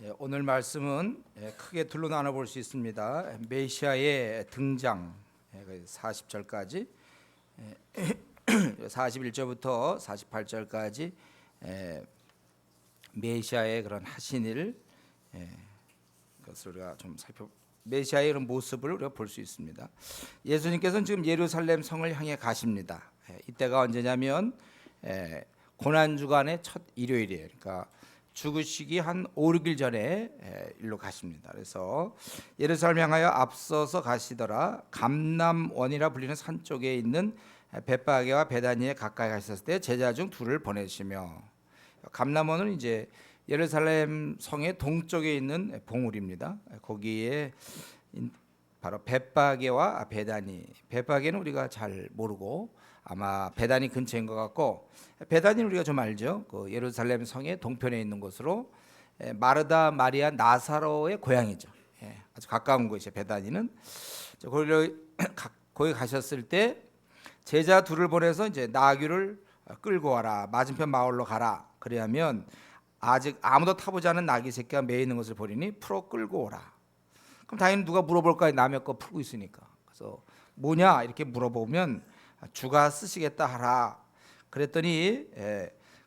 오늘 말씀은 크게 둘로 나눠 볼 수 있습니다. 메시아의 등장 40절까지 41절부터 48절까지 메시아의 그런 하신 일 그것을 우리가 좀 메시아의 그런 모습을 우리가 볼 수 있습니다. 예수님께서는 지금 예루살렘 성을 향해 가십니다. 이때가 언제냐면 고난 주간의 첫 일요일이에요. 그러니까 죽으시기 한 5, 6일 전에 일로 가십니다. 그래서 예루살렘 향하여 앞서서 가시더라. 감람원이라 불리는 산 쪽에 있는 벳바게와 베다니에 가까이 가셨을 때 제자 중 둘을 보내시며, 감람원은 이제 예루살렘 성의 동쪽에 있는 봉우리입니다. 거기에 바로 벳바게와 베다니, 벳바게는 우리가 잘 모르고 아마 베다니 근처인 것 같고, 베다니는 우리가 좀 알죠. 그 예루살렘 성의 동편에 있는 곳으로 마르다, 마리아, 나사로의 고향이죠. 아주 가까운 곳이에요. 베다니는. 거기 가셨을 때 제자 둘을 보내서 이제 나귀를 끌고 와라, 맞은편 마을로 가라. 그래야면 아직 아무도 타보지 않은 나귀 새끼가 매 있는 것을 보리니 풀어 끌고 오라. 그럼 당연히 누가 물어볼까요? 남의 거 풀고 있으니까. 그래서 뭐냐 이렇게 물어보면 주가 쓰시겠다 하라. 그랬더니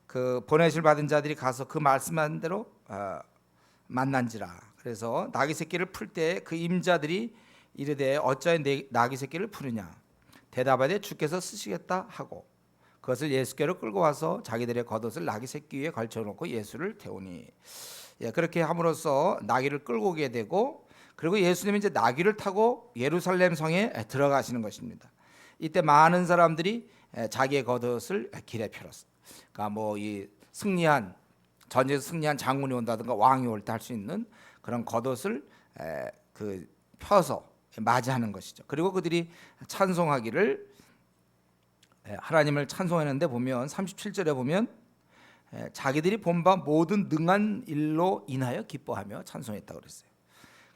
그 보내실 받은 자들이 가서 그 말씀한 대로 만난지라. 그래서 나귀 새끼를 풀 때 그 임자들이 이르되 어찌하여 나귀 새끼를 푸느냐. 대답하되 주께서 쓰시겠다 하고 그것을 예수께로 끌고 와서 자기들의 겉옷을 나귀 새끼 위에 걸쳐놓고 예수를 태우니, 그렇게 함으로써 나귀를 끌고 오게 되고, 그리고 예수님이 이제 나귀를 타고 예루살렘 성에 들어가시는 것입니다. 이때 많은 사람들이 자기의 겉옷을 길에 펴렸어요. 그러니까 뭐 이 승리한 전쟁에서 승리한 장군이 온다든가 왕이 올 때 할 수 있는 그런 겉옷을 그 펴서 맞이하는 것이죠. 그리고 그들이 찬송하기를, 하나님을 찬송하는데 보면 37절에 보면 자기들이 본 바 모든 능한 일로 인하여 기뻐하며 찬송했다고 그랬어요.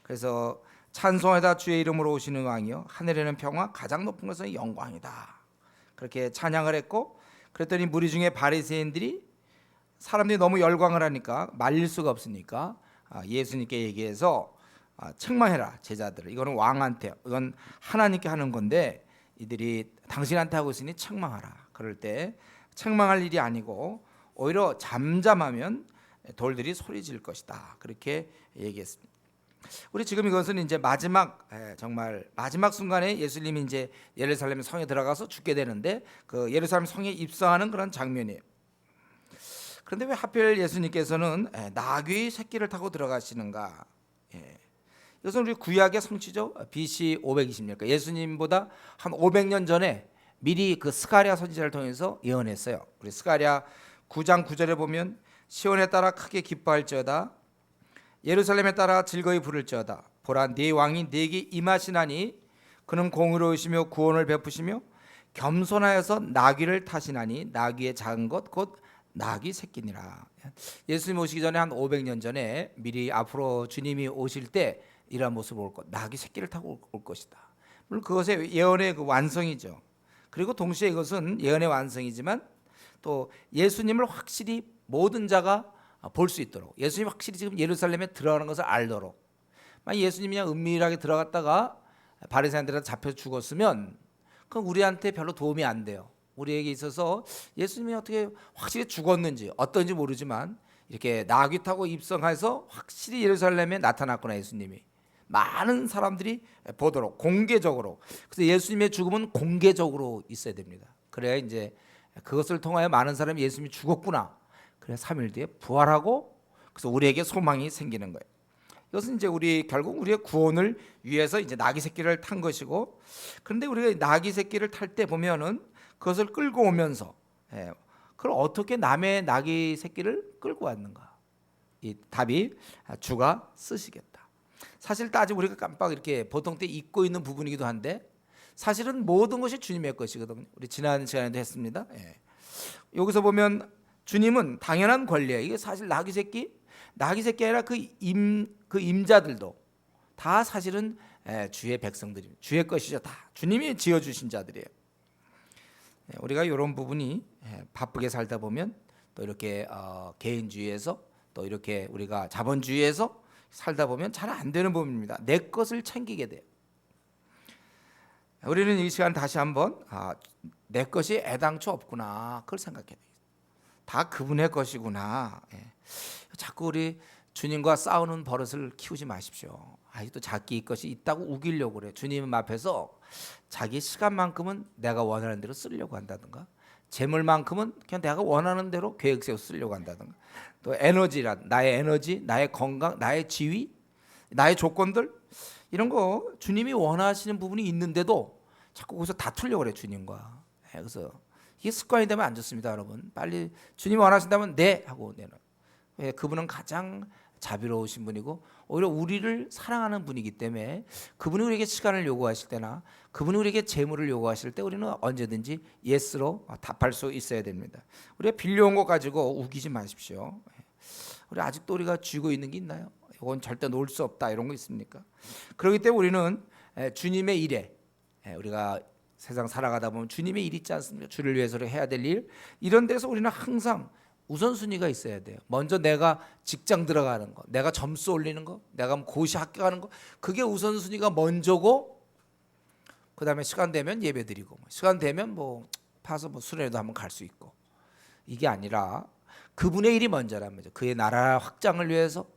그래서 찬송하다 주의 이름으로 오시는 왕이요 하늘에는 평화 가장 높은 것은 영광이다. 그렇게 찬양을 했고, 그랬더니 무리 중에 바리새인들이 사람들이 너무 열광을 하니까 말릴 수가 없으니까 예수님께 얘기해서 책망해라 제자들을. 이거는 왕한테, 이건 하나님께 하는 건데 이들이 당신한테 하고 있으니 책망하라. 그럴 때 책망할 일이 아니고 오히려 잠잠하면 돌들이 소리 질 것이다. 그렇게 얘기했습니다. 우리 지금 이것은 이제 마지막, 정말 마지막 순간에 예수님이 이제 예루살렘 성에 들어가서 죽게 되는데 그 예루살렘 성에 입성하는 그런 장면이에요. 그런데 왜 하필 예수님께서는 나귀 새끼를 타고 들어가시는가? 이것은 우리 구약의 성취죠. BC 520년, 그러니까 예수님보다 한 500년 전에 미리 그 스가랴 선지자를 통해서 예언했어요. 우리 스가랴 9장 9절에 보면 시온에 따라 크게 기뻐할지어다, 예루살렘에 따라 즐거이 부를지어다. 보라, 네 왕이 네게 임하시나니 그는 공의로우시며 구원을 베푸시며 겸손하여서 나귀를 타시나니 나귀의 작은 것 곧 나귀 새끼니라. 예수님 오시기 전에 한 500년 전에 미리 앞으로 주님이 오실 때 이러한 모습을 올 것, 나귀 새끼를 타고 올 것이다. 물론 그것의 예언의 그 완성이죠. 그리고 동시에 이것은 예언의 완성이지만 또 예수님을 확실히 모든 자가 볼 수 있도록, 예수님이 확실히 지금 예루살렘에 들어가는 것을 알도록. 만약 예수님이 그냥 은밀하게 들어갔다가 바리새인들한테 잡혀 죽었으면 그건 우리한테 별로 도움이 안 돼요. 우리에게 있어서 예수님이 어떻게 확실히 죽었는지 어떤지 모르지만 이렇게 나귀 타고 입성해서 확실히 예루살렘에 나타났구나 예수님이, 많은 사람들이 보도록 공개적으로. 그래서 예수님의 죽음은 공개적으로 있어야 됩니다. 그래야 이제 그것을 통하여 많은 사람이 예수님이 죽었구나, 그래 3일 뒤에 부활하고, 그래서 우리에게 소망이 생기는 거예요. 이것은 이제 우리 결국 우리의 구원을 위해서 이제 나귀 새끼를 탄 것이고, 그런데 우리가 나귀 새끼를 탈 때 보면은 그것을 끌고 오면서 그걸 어떻게 남의 나귀 새끼를 끌고 왔는가? 이 답이 주가 쓰시겠다. 사실 따지고 우리가 깜빡 이렇게 보통 때 잊고 있는 부분이기도 한데 사실은 모든 것이 주님의 것이거든요. 우리 지난 시간에도 했습니다. 여기서 보면 주님은 당연한 권리예요. 이게 사실 나귀 새끼 아니라 그 임자들도 다 사실은 주의 백성들입니다. 주의 것이죠. 다 주님이 지어주신 자들이에요. 우리가 이런 부분이 바쁘게 살다 보면 또 이렇게 개인주의에서 또 이렇게 우리가 자본주의에서 살다 보면 잘 안 되는 부분입니다. 내 것을 챙기게 돼요. 우리는 이 시간 다시 한번 내 것이 애당초 없구나, 그걸 생각해야 돼요. 다 그분의 것이구나. 자꾸 우리 주님과 싸우는 버릇을 키우지 마십시오. 아직도 자기 것이 있다고 우기려고 그래. 주님 앞에서 자기 시간만큼은 내가 원하는 대로 쓰려고 한다든가, 재물만큼은 그냥 내가 원하는 대로 계획 세워 쓰려고 한다든가, 또 에너지란 나의 에너지, 나의 건강, 나의 지위, 나의 조건들, 이런 거 주님이 원하시는 부분이 있는데도 자꾸 거기서 다투려고 그래, 주님과. 그래서 이게 습관이 되면 안 좋습니다, 여러분. 빨리 주님이 원하신다면 네 하고 내는. 그분은 가장 자비로우신 분이고 오히려 우리를 사랑하는 분이기 때문에 그분이 우리에게 시간을 요구하실 때나 그분이 우리에게 재물을 요구하실 때 우리는 언제든지 예스로 답할 수 있어야 됩니다. 우리가 빌려온 거 가지고 우기지 마십시오. 우리 아직도 우리가 쥐고 있는 게 있나요? 이건 절대 놓을 수 없다, 이런 거 있습니까? 그렇기 때문에 우리는 주님의 일에, 우리가 세상 살아가다 보면 주님의 일 있지 않습니까? 주를 위해서 해야 될 일, 이런 데서 우리는 항상 우선순위가 있어야 돼요. 먼저 내가 직장 들어가는 거, 내가 점수 올리는 거, 내가 고시 학교 가는 거, 그게 우선순위가 먼저고, 그 다음에 시간 되면 예배 드리고, 시간 되면 뭐 파서 뭐 수련회도 한번 갈 수 있고, 이게 아니라 그분의 일이 먼저란 말이죠. 그의 나라 확장을 위해서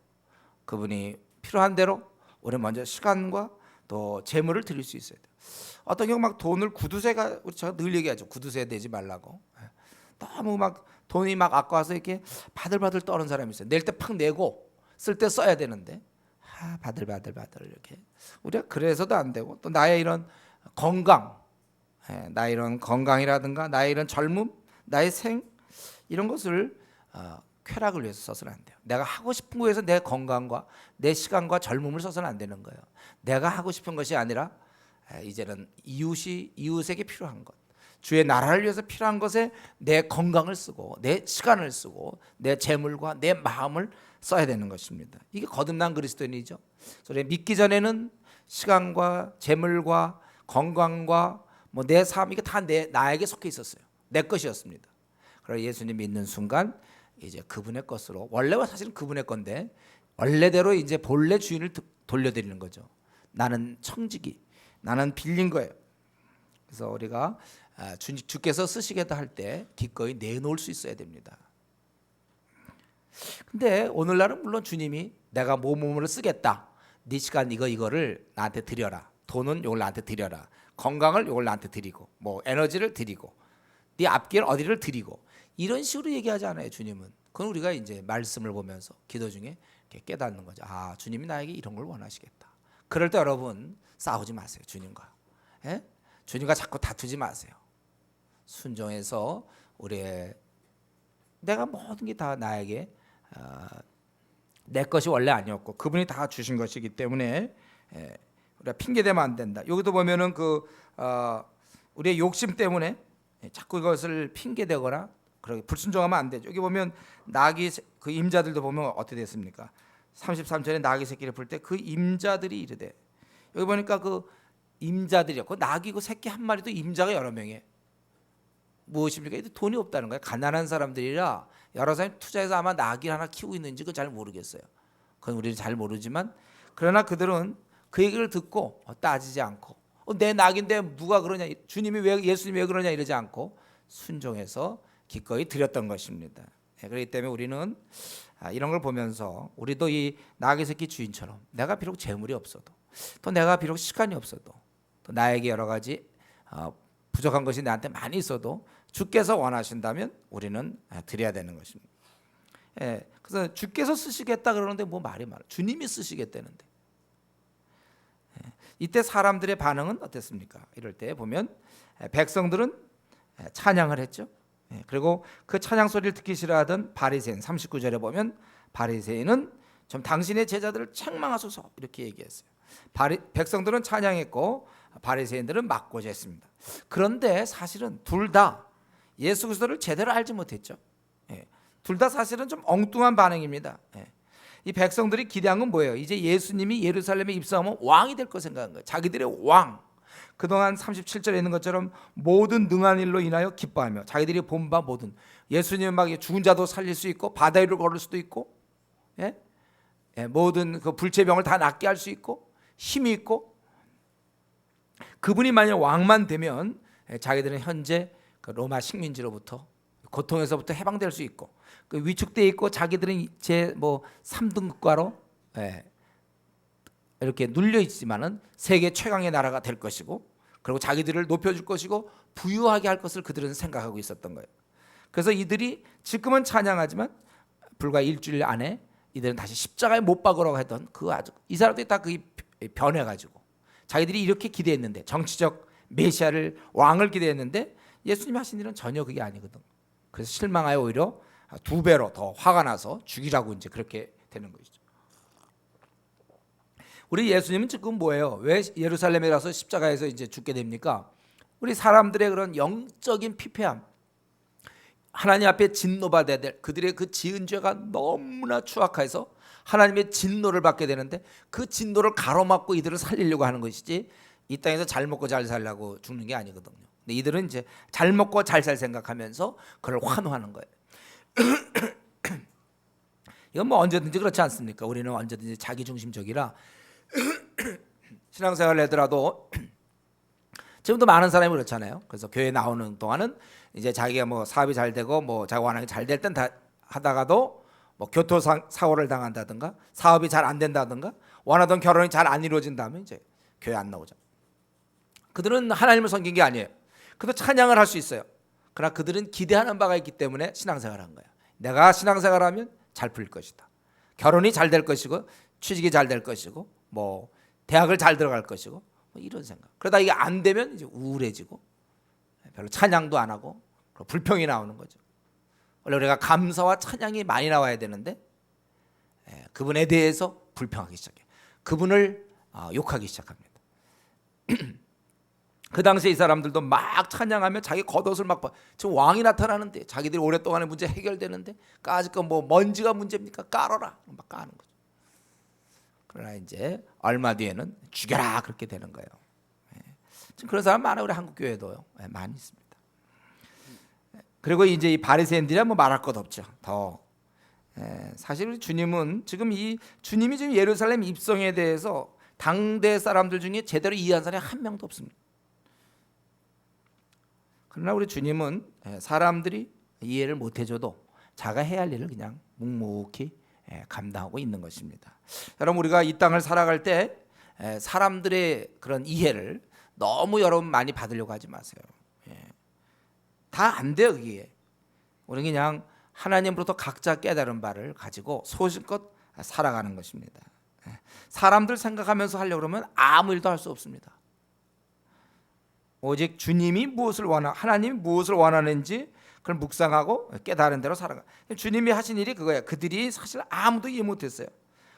그분이 필요한 대로 우리 먼저 시간과 또 재물을 드릴 수 있어야 돼요. 어떤 경우 막 돈을 구두쇠가, 제가 늘 얘기하죠. 구두쇠 내지 말라고. 너무 막 돈이 막 아까워서 이렇게 바들바들 떠는 사람이 있어요. 낼 때 팍 내고 쓸 때 써야 되는데 바들바들 이렇게. 우리가 그래서도 안 되고, 또 나의 이런 건강, 나의 이런 건강이라든가 나의 이런 젊음, 나의 이런 것을 쾌락을 위해서 써서는 안 돼요. 내가 하고 싶은 거에 서 내 건강과 내 시간과 젊음을 써서는 안 되는 거예요. 내가 하고 싶은 것이 아니라 이제는 이웃에게 필요한 것, 주의 나라를 위해서 필요한 것에 내 건강을 쓰고 내 시간을 쓰고 내 재물과 내 마음을 써야 되는 것입니다. 이게 거듭난 그리스도인이죠. 그래서 믿기 전에는 시간과 재물과 건강과 뭐 내 삶, 이게 다 나에게 속해 있었어요. 내 것이었습니다. 그래서 예수님 믿는 순간 이제 그분의 것으로, 원래は사실은 그분의 건데 원래대로 이제 본래 주인을 돌려드리는 거죠. 나는 청지기, 나는 빌린 거예요. 그래서 우리가 주께서 쓰시겠다 할 때 기꺼이 내놓을 수 있어야 됩니다. 근데 오늘날은 물론 주님이 내가 몸으로 쓰겠다, 네 시간 이거를 나한테 드려라, 돈은 이걸 나한테 드려라, 건강을 이걸 나한테 드리고, 뭐 에너지를 드리고, 네 앞길 어디를 드리고, 이런 식으로 얘기하지 않아요, 주님은. 그건 우리가 이제 말씀을 보면서 기도 중에 이렇게 깨닫는 거죠. 주님이 나에게 이런 걸 원하시겠다. 그럴 때 여러분 싸우지 마세요, 주님과. 주님과 자꾸 다투지 마세요. 순종해서 내가 모든 게 다 나에게 내 것이 원래 아니었고 그분이 다 주신 것이기 때문에 우리가 핑계 대면 안 된다. 여기도 보면은 우리의 욕심 때문에 자꾸 이것을 핑계 대거나 그렇게 불순종하면 안 되죠. 여기 보면 나귀 그 임자들도 보면 어떻게 됐습니까? 33절에 나귀 새끼를 풀 때 그 임자들이 이르되, 여기 보니까 그 임자들이요, 그 나귀 그 새끼 한 마리도 임자가 여러 명이에요. 무엇입니까? 돈이 없다는 거예요. 가난한 사람들이라 여러 사람이 투자해서 아마 나귀를 하나 키우고 있는지 그건 잘 모르겠어요. 그건 우리는 잘 모르지만, 그러나 그들은 그 얘기를 듣고 따지지 않고 내 낙인데 누가 그러냐, 주님이 왜, 예수님이 왜 그러냐 이러지 않고 순종해서 기꺼이 드렸던 것입니다. 그렇기 때문에 우리는 이런 걸 보면서 우리도 이 나귀 새끼 주인처럼 내가 비록 재물이 없어도, 또 내가 비록 시간이 없어도, 또 나에게 여러 가지 부족한 것이 나한테 많이 있어도 주께서 원하신다면 우리는 드려야 되는 것입니다. 그래서 주께서 쓰시겠다 그러는데 뭐 말이 많아. 주님이 쓰시겠다는데. 이때 사람들의 반응은 어땠습니까? 이럴 때 보면 백성들은 찬양을 했죠. 그리고 그 찬양 소리를 듣기 싫어하던 바리새인, 39절에 보면 바리새인은 좀 당신의 제자들을 책망하소서 이렇게 얘기했어요. 백성들은 찬양했고 바리새인들은 맞고자 했습니다. 그런데 사실은 둘 다 예수 그리스도를 제대로 알지 못했죠. 둘 다 사실은 좀 엉뚱한 반응입니다. 이 백성들이 기대한 건 뭐예요? 이제 예수님이 예루살렘에 입성하면 왕이 될 거 생각한 거예요. 자기들의 왕. 그동안 37절에 있는 것처럼 모든 능한 일로 인하여 기뻐하며, 자기들이 본 바 모든, 예수님은 막 죽은 자도 살릴 수 있고 바다 위를 걸을 수도 있고 예? 예, 모든 그 불체병을 다 낫게 할 수 있고 힘이 있고, 그분이 만약 왕만 되면 자기들은 현재 그 로마 식민지로부터 고통에서부터 해방될 수 있고, 그 위축돼 있고 자기들은 제 뭐 3등국가로 이렇게 눌려 있지만은 세계 최강의 나라가 될 것이고, 그리고 자기들을 높여줄 것이고 부유하게 할 것을 그들은 생각하고 있었던 거예요. 그래서 이들이 지금은 찬양하지만 불과 일주일 안에 이들은 다시 십자가에 못 박으라고 했던 그 아주 이 사람들이 다 그게 변해가지고 자기들이 이렇게 기대했는데, 정치적 메시아를 왕을 기대했는데 예수님 하신 일은 전혀 그게 아니거든. 그래서 실망하여 오히려 2배로 더 화가 나서 죽이라고 이제 그렇게 되는 것이죠. 우리 예수님은 지금 뭐예요? 왜 예루살렘에 가서 십자가에서 이제 죽게 됩니까? 우리 사람들의 그런 영적인 피폐함, 하나님 앞에 진노받아야 될 그들의 그 지은 죄가 너무나 추악해서 하나님의 진노를 받게 되는데, 그 진노를 가로막고 이들을 살리려고 하는 것이지 이 땅에서 잘 먹고 잘 살려고 죽는 게 아니거든요. 근데 이들은 이제 잘 먹고 잘 살 생각하면서 그걸 환호하는 거예요. 이건 뭐 언제든지 그렇지 않습니까? 우리는 언제든지 자기중심적이라 신앙생활을 하더라도 지금도 많은 사람이 그렇잖아요. 그래서 교회 나오는 동안은 이제 자기가 뭐 사업이 잘 되고 뭐 자기 원하는 게 잘 될 땐 다 하다가도 뭐 교통사고를 당한다든가 사업이 잘 안 된다든가 원하던 결혼이 잘 안 이루어진다면 이제 교회 안 나오죠. 그들은 하나님을 섬긴 게 아니에요. 그도 찬양을 할 수 있어요. 그러나 그들은 기대하는 바가 있기 때문에 신앙생활을 한 거야. 내가 신앙생활하면 잘 풀릴 것이다. 결혼이 잘 될 것이고 취직이 잘 될 것이고 뭐 대학을 잘 들어갈 것이고 뭐 이런 생각. 그러다 이게 안 되면 이제 우울해지고 별로 찬양도 안 하고 불평이 나오는 거죠. 원래 우리가 감사와 찬양이 많이 나와야 되는데 그분에 대해서 불평하기 시작해요. 그분을 욕하기 시작합니다. 그 당시에 이 사람들도 막 찬양하며 자기 겉옷을 막 지금 왕이 나타나는데 자기들이 오랫동안의 문제 해결되는데 까짓 거 뭐 먼지가 문제입니까? 깔아라 막 까는 거죠. 그러나 이제 얼마 뒤에는 죽여라 그렇게 되는 거예요. 지금 그런 사람 많아요. 우리 한국 교회도요. 많이 있습니다. 그리고 이제 이 바리새인들이야 뭐 말할 것 없죠. 더 사실 우리 주님은 지금 이 주님이 지금 예루살렘 입성에 대해서 당대 사람들 중에 제대로 이해한 사람이 한 명도 없습니다. 그러나 우리 주님은 사람들이 이해를 못 해줘도 자가 해야 할 일을 그냥 묵묵히 감당하고 있는 것입니다. 여러분, 우리가 이 땅을 살아갈 때 사람들의 그런 이해를 너무 여러분 많이 받으려고 하지 마세요. 다 안 돼요. 그게 우리 그냥 하나님으로부터 각자 깨달은 바를 가지고 소신껏 살아가는 것입니다. 사람들 생각하면서 하려고 그러면 아무 일도 할 수 없습니다. 오직 주님이 무엇을 하나님이 무엇을 원하는지 그걸 묵상하고 깨달은 대로 살아가. 주님이 하신 일이 그거예요. 그들이 사실 아무도 이해 못했어요.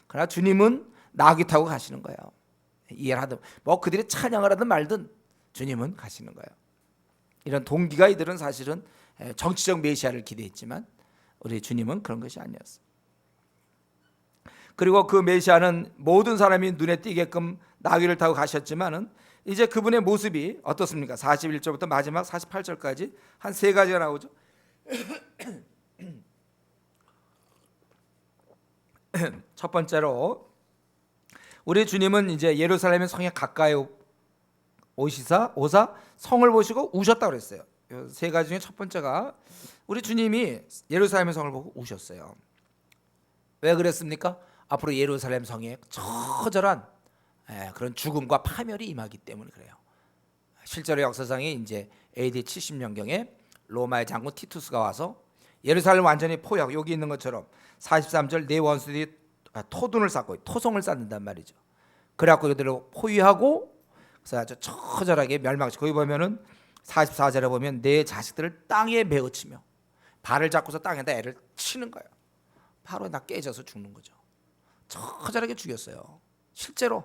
그러나 주님은 나귀 타고 가시는 거예요. 이해를 하든 뭐 그들이 찬양을 하든 말든 주님은 가시는 거예요. 이런 동기가 이들은 사실은 정치적 메시아를 기대했지만 우리 주님은 그런 것이 아니었어요. 그리고 그 메시아는 모든 사람이 눈에 띄게끔 나귀를 타고 가셨지만은 이제 그분의 모습이 어떻습니까? 41절부터 마지막 48절까지 한 세 가지가 나오죠. 첫 번째로 우리 주님은 이제 예루살렘의 성에 가까이 오사 성을 보시고 우셨다고 그랬어요. 세 가지 중에 첫 번째가 우리 주님이 예루살렘의 성을 보고 우셨어요. 왜 그랬습니까? 앞으로 예루살렘 성에 처절한 그런 죽음과 파멸이 임하기 때문에 그래요. 실제로 역사상에 이제 AD 70년경에 로마의 장군 티투스가 와서 예루살렘 완전히 포역, 여기 있는 것처럼 43절 네 원수들이 토둔을 쌓고 토성을 쌓는단 말이죠. 그래갖고 그들을 포위하고 그래서 아주 처절하게 멸망시키고, 거기 보면은 44절에 보면 내 자식들을 땅에 메어치며 발을 잡고서 땅에다 애를 치는 거예요. 바로 다 깨져서 죽는 거죠. 처절하게 죽였어요. 실제로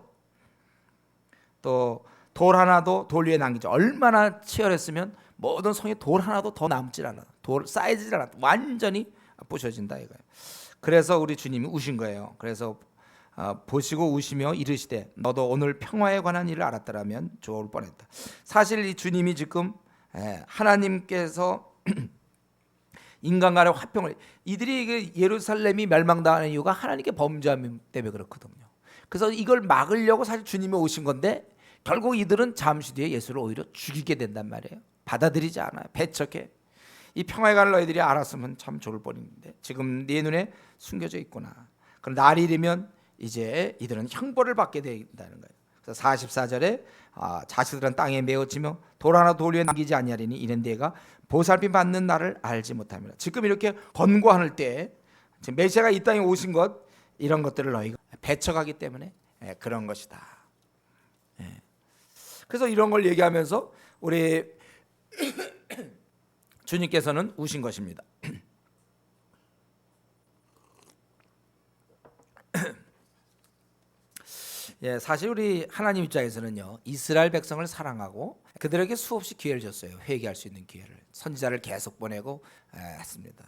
또 돌 하나도 돌 위에 남기죠. 얼마나 치열했으면 모든 성에 돌 하나도 더 남질 않아. 돌 쌓이질 않아. 완전히 부셔진다 이거예요. 그래서 우리 주님이 우신 거예요. 그래서 보시고 우시며 이르시되 너도 오늘 평화에 관한 일을 알았더라면 좋을 뻔했다. 사실 이 주님이 지금 하나님께서 인간 간의 화평을, 이들이 그 예루살렘이 멸망당하는 이유가 하나님께 범죄함 때문에 그렇거든요. 그래서 이걸 막으려고 사실 주님이 오신 건데 결국 이들은 잠시 뒤에 예수를 오히려 죽이게 된단 말이에요. 받아들이지 않아요. 배척해. 이 평화에 갈 너희들이 알았으면 참 좋을 뻔했는데 지금 네 눈에 숨겨져 있구나. 그럼 날이 되면 이제 이들은 형벌을 받게 된다는 거예요. 그래서 44절에 자식들은 땅에 메어치며 돌 하나 돌 위에 남기지 아니하리니 이는 네가 보살핌 받는 날을 알지 못함이라. 지금 이렇게 권고할 때 지금 메시아가 이 땅에 오신 것, 이런 것들을 너희가 배척하기 때문에 그런 것이다. 그래서 이런 걸 얘기하면서 우리 주님께서는 우신 것입니다. 사실 우리 하나님 입장에서는요, 이스라엘 백성을 사랑하고 그들에게 수없이 기회를 줬어요. 회개할 수 있는 기회를. 선지자를 계속 보내고 했습니다.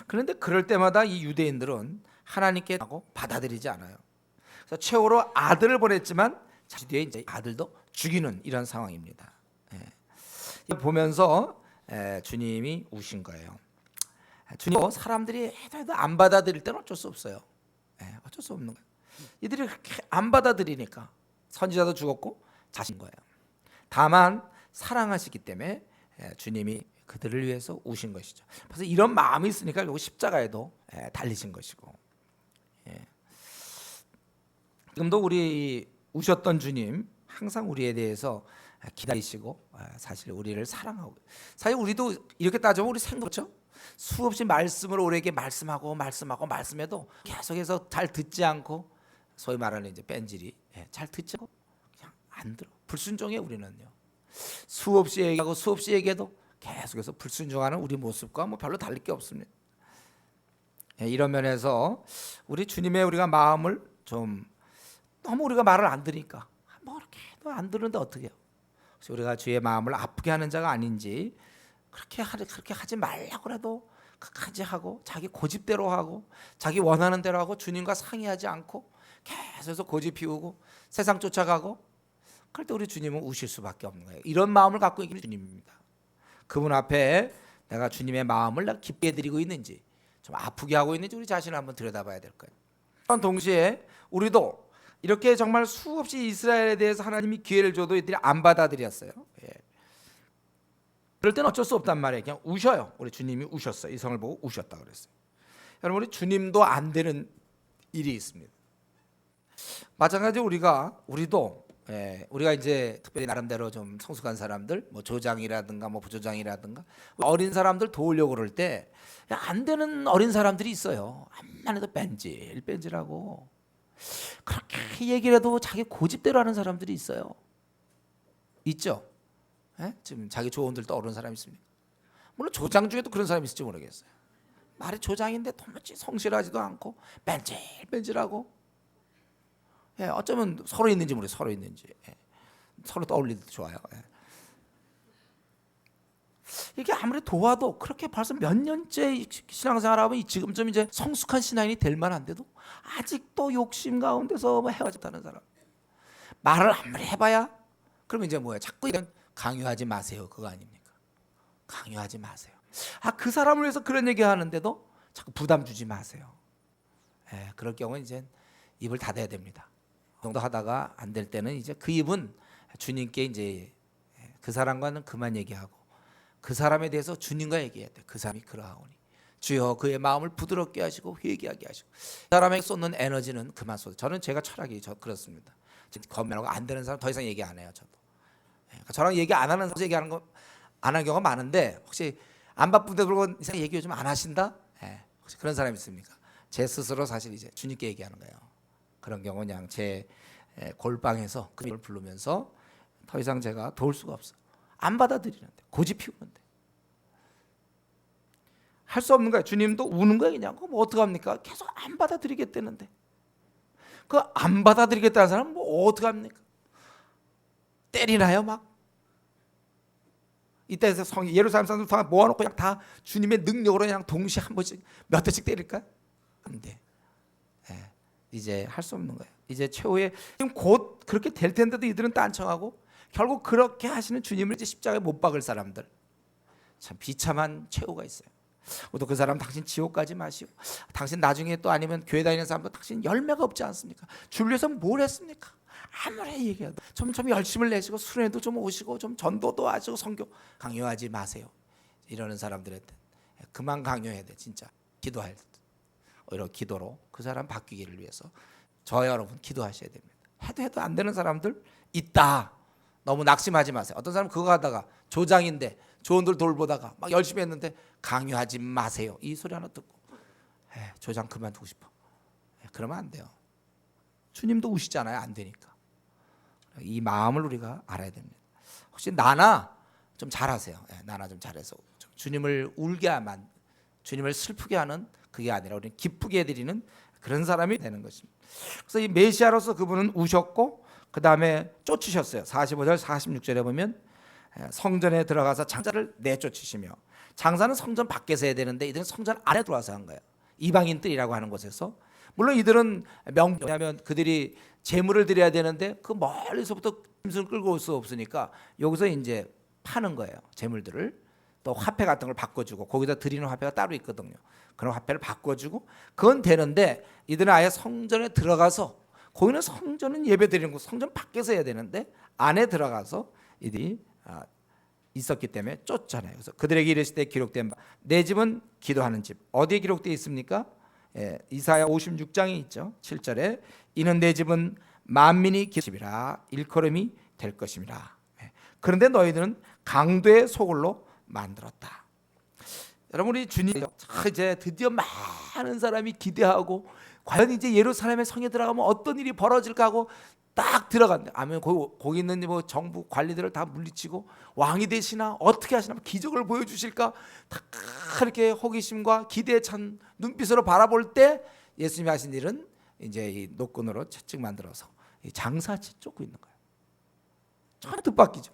그런데 그럴 때마다 이 유대인들은 하나님께 받아들이지 않아요. 그래서 최후로 아들을 보냈지만 자기 뒤에 이제 아들도 죽이는 이런 상황입니다. 보면서 주님이 우신 거예요. 주님 사람들이 해도 안 받아들일 때는 어쩔 수 없어요. 어쩔 수 없는 거예요. 이들이 그렇게 안 받아들이니까 선지자도 죽었고 자신 거예요. 다만 사랑하시기 때문에 주님이 그들을 위해서 우신 것이죠. 그래서 이런 마음이 있으니까 결국 십자가에도 달리신 것이고, 지금도 우리 우셨던 주님 항상 우리에 대해서 기다리시고 사실 우리를 사랑하고, 사실 우리도 이렇게 따져보면 우리 생각죠. 수없이 말씀을 우리에게 말씀해도 계속해서 잘 듣지 않고, 소위 말하는 이제 뺀질이 잘 듣지 않고 그냥 안 들어. 불순종해. 우리는요. 수없이 얘기하고 수없이 얘기해도 계속해서 불순종하는 우리 모습과 뭐 별로 다를 게 없습니다. 이런 면에서 우리 주님의 우리가 마음을 좀 너무 우리가 말을 안 들으니까 뭐 이렇게 안 들는데 어떻게 해요? 혹시 우리가 주의 마음을 아프게 하는 자가 아닌지, 그렇게 하지 말라고 해도 끝까지 하고 자기 고집대로 하고 자기 원하는 대로 하고 주님과 상의하지 않고 계속해서 고집 피우고 세상 쫓아가고, 그럴 때 우리 주님은 우실 수밖에 없는 거예요. 이런 마음을 갖고 있는 주님입니다. 그분 앞에 내가 주님의 마음을 내가 기쁘게 드리고 있는지, 좀 아프게 하고 있는지 우리 자신을 한번 들여다봐야 될 거예요. 또한 동시에 우리도 이렇게 정말 수없이 이스라엘에 대해서 하나님이 기회를 줘도 이들이 안 받아들였어요. 그럴 때는 어쩔 수 없단 말이에요. 그냥 우셔요. 우리 주님이 우셨어요. 이 성을 보고 우셨다 그랬어요. 여러분, 우리 주님도 안 되는 일이 있습니다. 마찬가지로 우리도 우리가 이제 특별히 나름대로 좀 성숙한 사람들, 뭐 조장이라든가 뭐 부조장이라든가 어린 사람들 도우려고 그럴 때 안 되는 어린 사람들이 있어요. 암만 해도 뺀질하고 그렇게 얘기를 해도 자기 고집대로 하는 사람들이 있어요. 있죠? 지금 자기 조언들 떠오르는 사람 있습니까? 물론 조장 중에도 그런 사람이 있을지 모르겠어요. 말이 조장인데 도무지 성실하지도 않고 뺀질하고, 어쩌면 서로 있는지 모르겠어요. 서로 있는지. 서로 떠올리도 좋아요. 이게 아무리 도와도 그렇게 벌써 몇 년째 신앙생활하면 지금쯤 이제 성숙한 신앙인이 될 만한데도 아직도 욕심 가운데서 뭐 헤어졌다는 사람. 말을 아무리 해봐야 그러면 이제 뭐야? 자꾸 이런 강요하지 마세요. 그거 아닙니까? 강요하지 마세요. 그 사람을 위해서 그런 얘기 하는데도 자꾸 부담 주지 마세요. 그럴 경우는 이제 입을 닫아야 됩니다. 그 정도 하다가 안 될 때는 이제 그 입은 주님께 이제 그 사람과는 그만 얘기하고 그 사람에 대해서 주님과 얘기해야 돼. 그 사람이 그러하오니 주여 그의 마음을 부드럽게 하시고 회개하게 하시고, 그 사람에게 쏟는 에너지는 그만 쏟아. 저는 제가 철학이 그렇습니다. 겁나고 안 되는 사람 더 이상 얘기 안 해요. 저도. 저랑 얘기 안 하는 사람 얘기하는 거 안 하는 경우가 많은데, 혹시 안 바쁜데 그러고 이상 얘기 요즘 안 하신다? 혹시 그런 사람 있습니까? 제 스스로 사실 이제 주님께 얘기하는 거예요. 그런 경우 그냥 제 골방에서 그걸 부르면서 더 이상 제가 도울 수가 없어. 안 받아들이는데, 고집 피우는데 할 수 없는 거예요. 주님도 우는 거예요. 그냥 뭐 어떡합니까? 계속 안 받아들이겠다는데, 그 안 받아들이겠다는 사람은 뭐 어떡합니까? 때리나요 막? 이때에서 예루살렘 사람들 다 모아놓고 그냥 다 주님의 능력으로 그냥 동시에 한 번씩 몇 대씩 때릴까? 안 돼. 이제 할 수 없는 거예요. 이제 최후의 지금 곧 그렇게 될 텐데도 이들은 딴청하고 결국 그렇게 하시는 주님을 이제 십자가에 못 박을 사람들, 참 비참한 최후가 있어요. 또 그 사람 당신 지옥 가지 마시오. 당신 나중에 또 아니면 교회 다니는 사람도 당신 열매가 없지 않습니까? 주를 위해서 뭘 했습니까? 아무리 얘기해도 좀 열심을 내시고 수련회도 좀 오시고 좀 전도도 하시고 선교 강요하지 마세요. 이러는 사람들한테 그만 강요해야 돼. 진짜 기도할 때 오히려 기도로 그 사람 바뀌기를 위해서 저 여러분 기도하셔야 됩니다. 해도 안 되는 사람들 있다. 너무 낙심하지 마세요. 어떤 사람 그거 하다가 조장인데 조언들 돌보다가 막 열심히 했는데 강요하지 마세요. 이 소리 하나 듣고 조장 그만두고 싶어. 그러면 안 돼요. 주님도 우시잖아요. 안 되니까. 이 마음을 우리가 알아야 됩니다. 혹시 나나 좀 잘하세요. 나나 좀 잘해서 주님을 울게 하면 주님을 슬프게 하는 그게 아니라 우리는 기쁘게 해드리는 그런 사람이 되는 것입니다. 그래서 이 메시아로서 그분은 우셨고 그 다음에 쫓으셨어요. 45절 46절에 보면 성전에 들어가서 장사를 내쫓으시며, 장사는 성전 밖에서 해야 되는데 이들은 성전 안에 들어와서 한 거예요. 이방인들이라고 하는 곳에서. 물론 이들은 왜냐하면 그들이 제물을 드려야 되는데 그 멀리서부터 짐승을 끌고 올 수 없으니까 여기서 이제 파는 거예요. 제물들을. 또 화폐 같은 걸 바꿔주고, 거기다 드리는 화폐가 따로 있거든요. 그런 화폐를 바꿔주고 그건 되는데 이들은 아예 성전에 들어가서, 거기는 성전은 예배 드리는 곳, 성전 밖에서 해야 되는데 안에 들어가서 이들이 있었기 때문에 쫓잖아요. 그래서 그들에게 이르실 때 기록된 바, 내 집은 기도하는 집. 어디에 기록되어 있습니까? 이사야 56장에 있죠. 7절에 이는 내 집은 만민이 기도하는 집이라 일컬음이 될 것입니다. 그런데 너희들은 강도의 소굴로 만들었다. 여러분, 우리 주님 이제 드디어 많은 사람이 기대하고 과연 이제 예루살렘의 성에 들어가면 어떤 일이 벌어질까 하고 딱 들어간대. 아니면 거기 있는 뭐 정부 관리들을 다 물리치고 왕이 되시나 어떻게 하시나 기적을 보여주실까 다 이렇게 호기심과 기대에 찬 눈빛으로 바라볼 때 예수님이 하신 일은 이제 이 노끈으로 채찍 만들어서 이 장사치 쫓고 있는 거예요. 전혀 뜻밖이죠.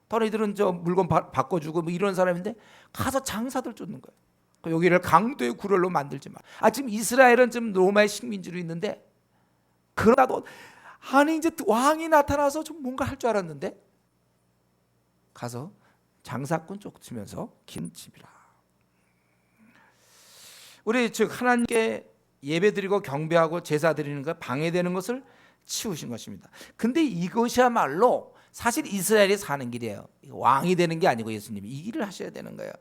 너희들은 저 물건 바꿔주고 뭐 이런 사람인데 가서 장사들 쫓는 거예요. 여기를 강도의 구렬로 만들지 마. 지금 이스라엘은 지금 로마의 식민지로 있는데, 그러다도 아니 이제 왕이 나타나서 좀 뭔가 할 줄 알았는데 가서 장사꾼 쫓으면서 긴 집이라. 우리 즉 하나님께 예배드리고 경배하고 제사 드리는 것 방해되는 것을 치우신 것입니다. 근데 이것이야말로 사실 이스라엘이 사는 길이에요. 왕이 되는 게 아니고 예수님이 이 길을 하셔야 되는 거예요.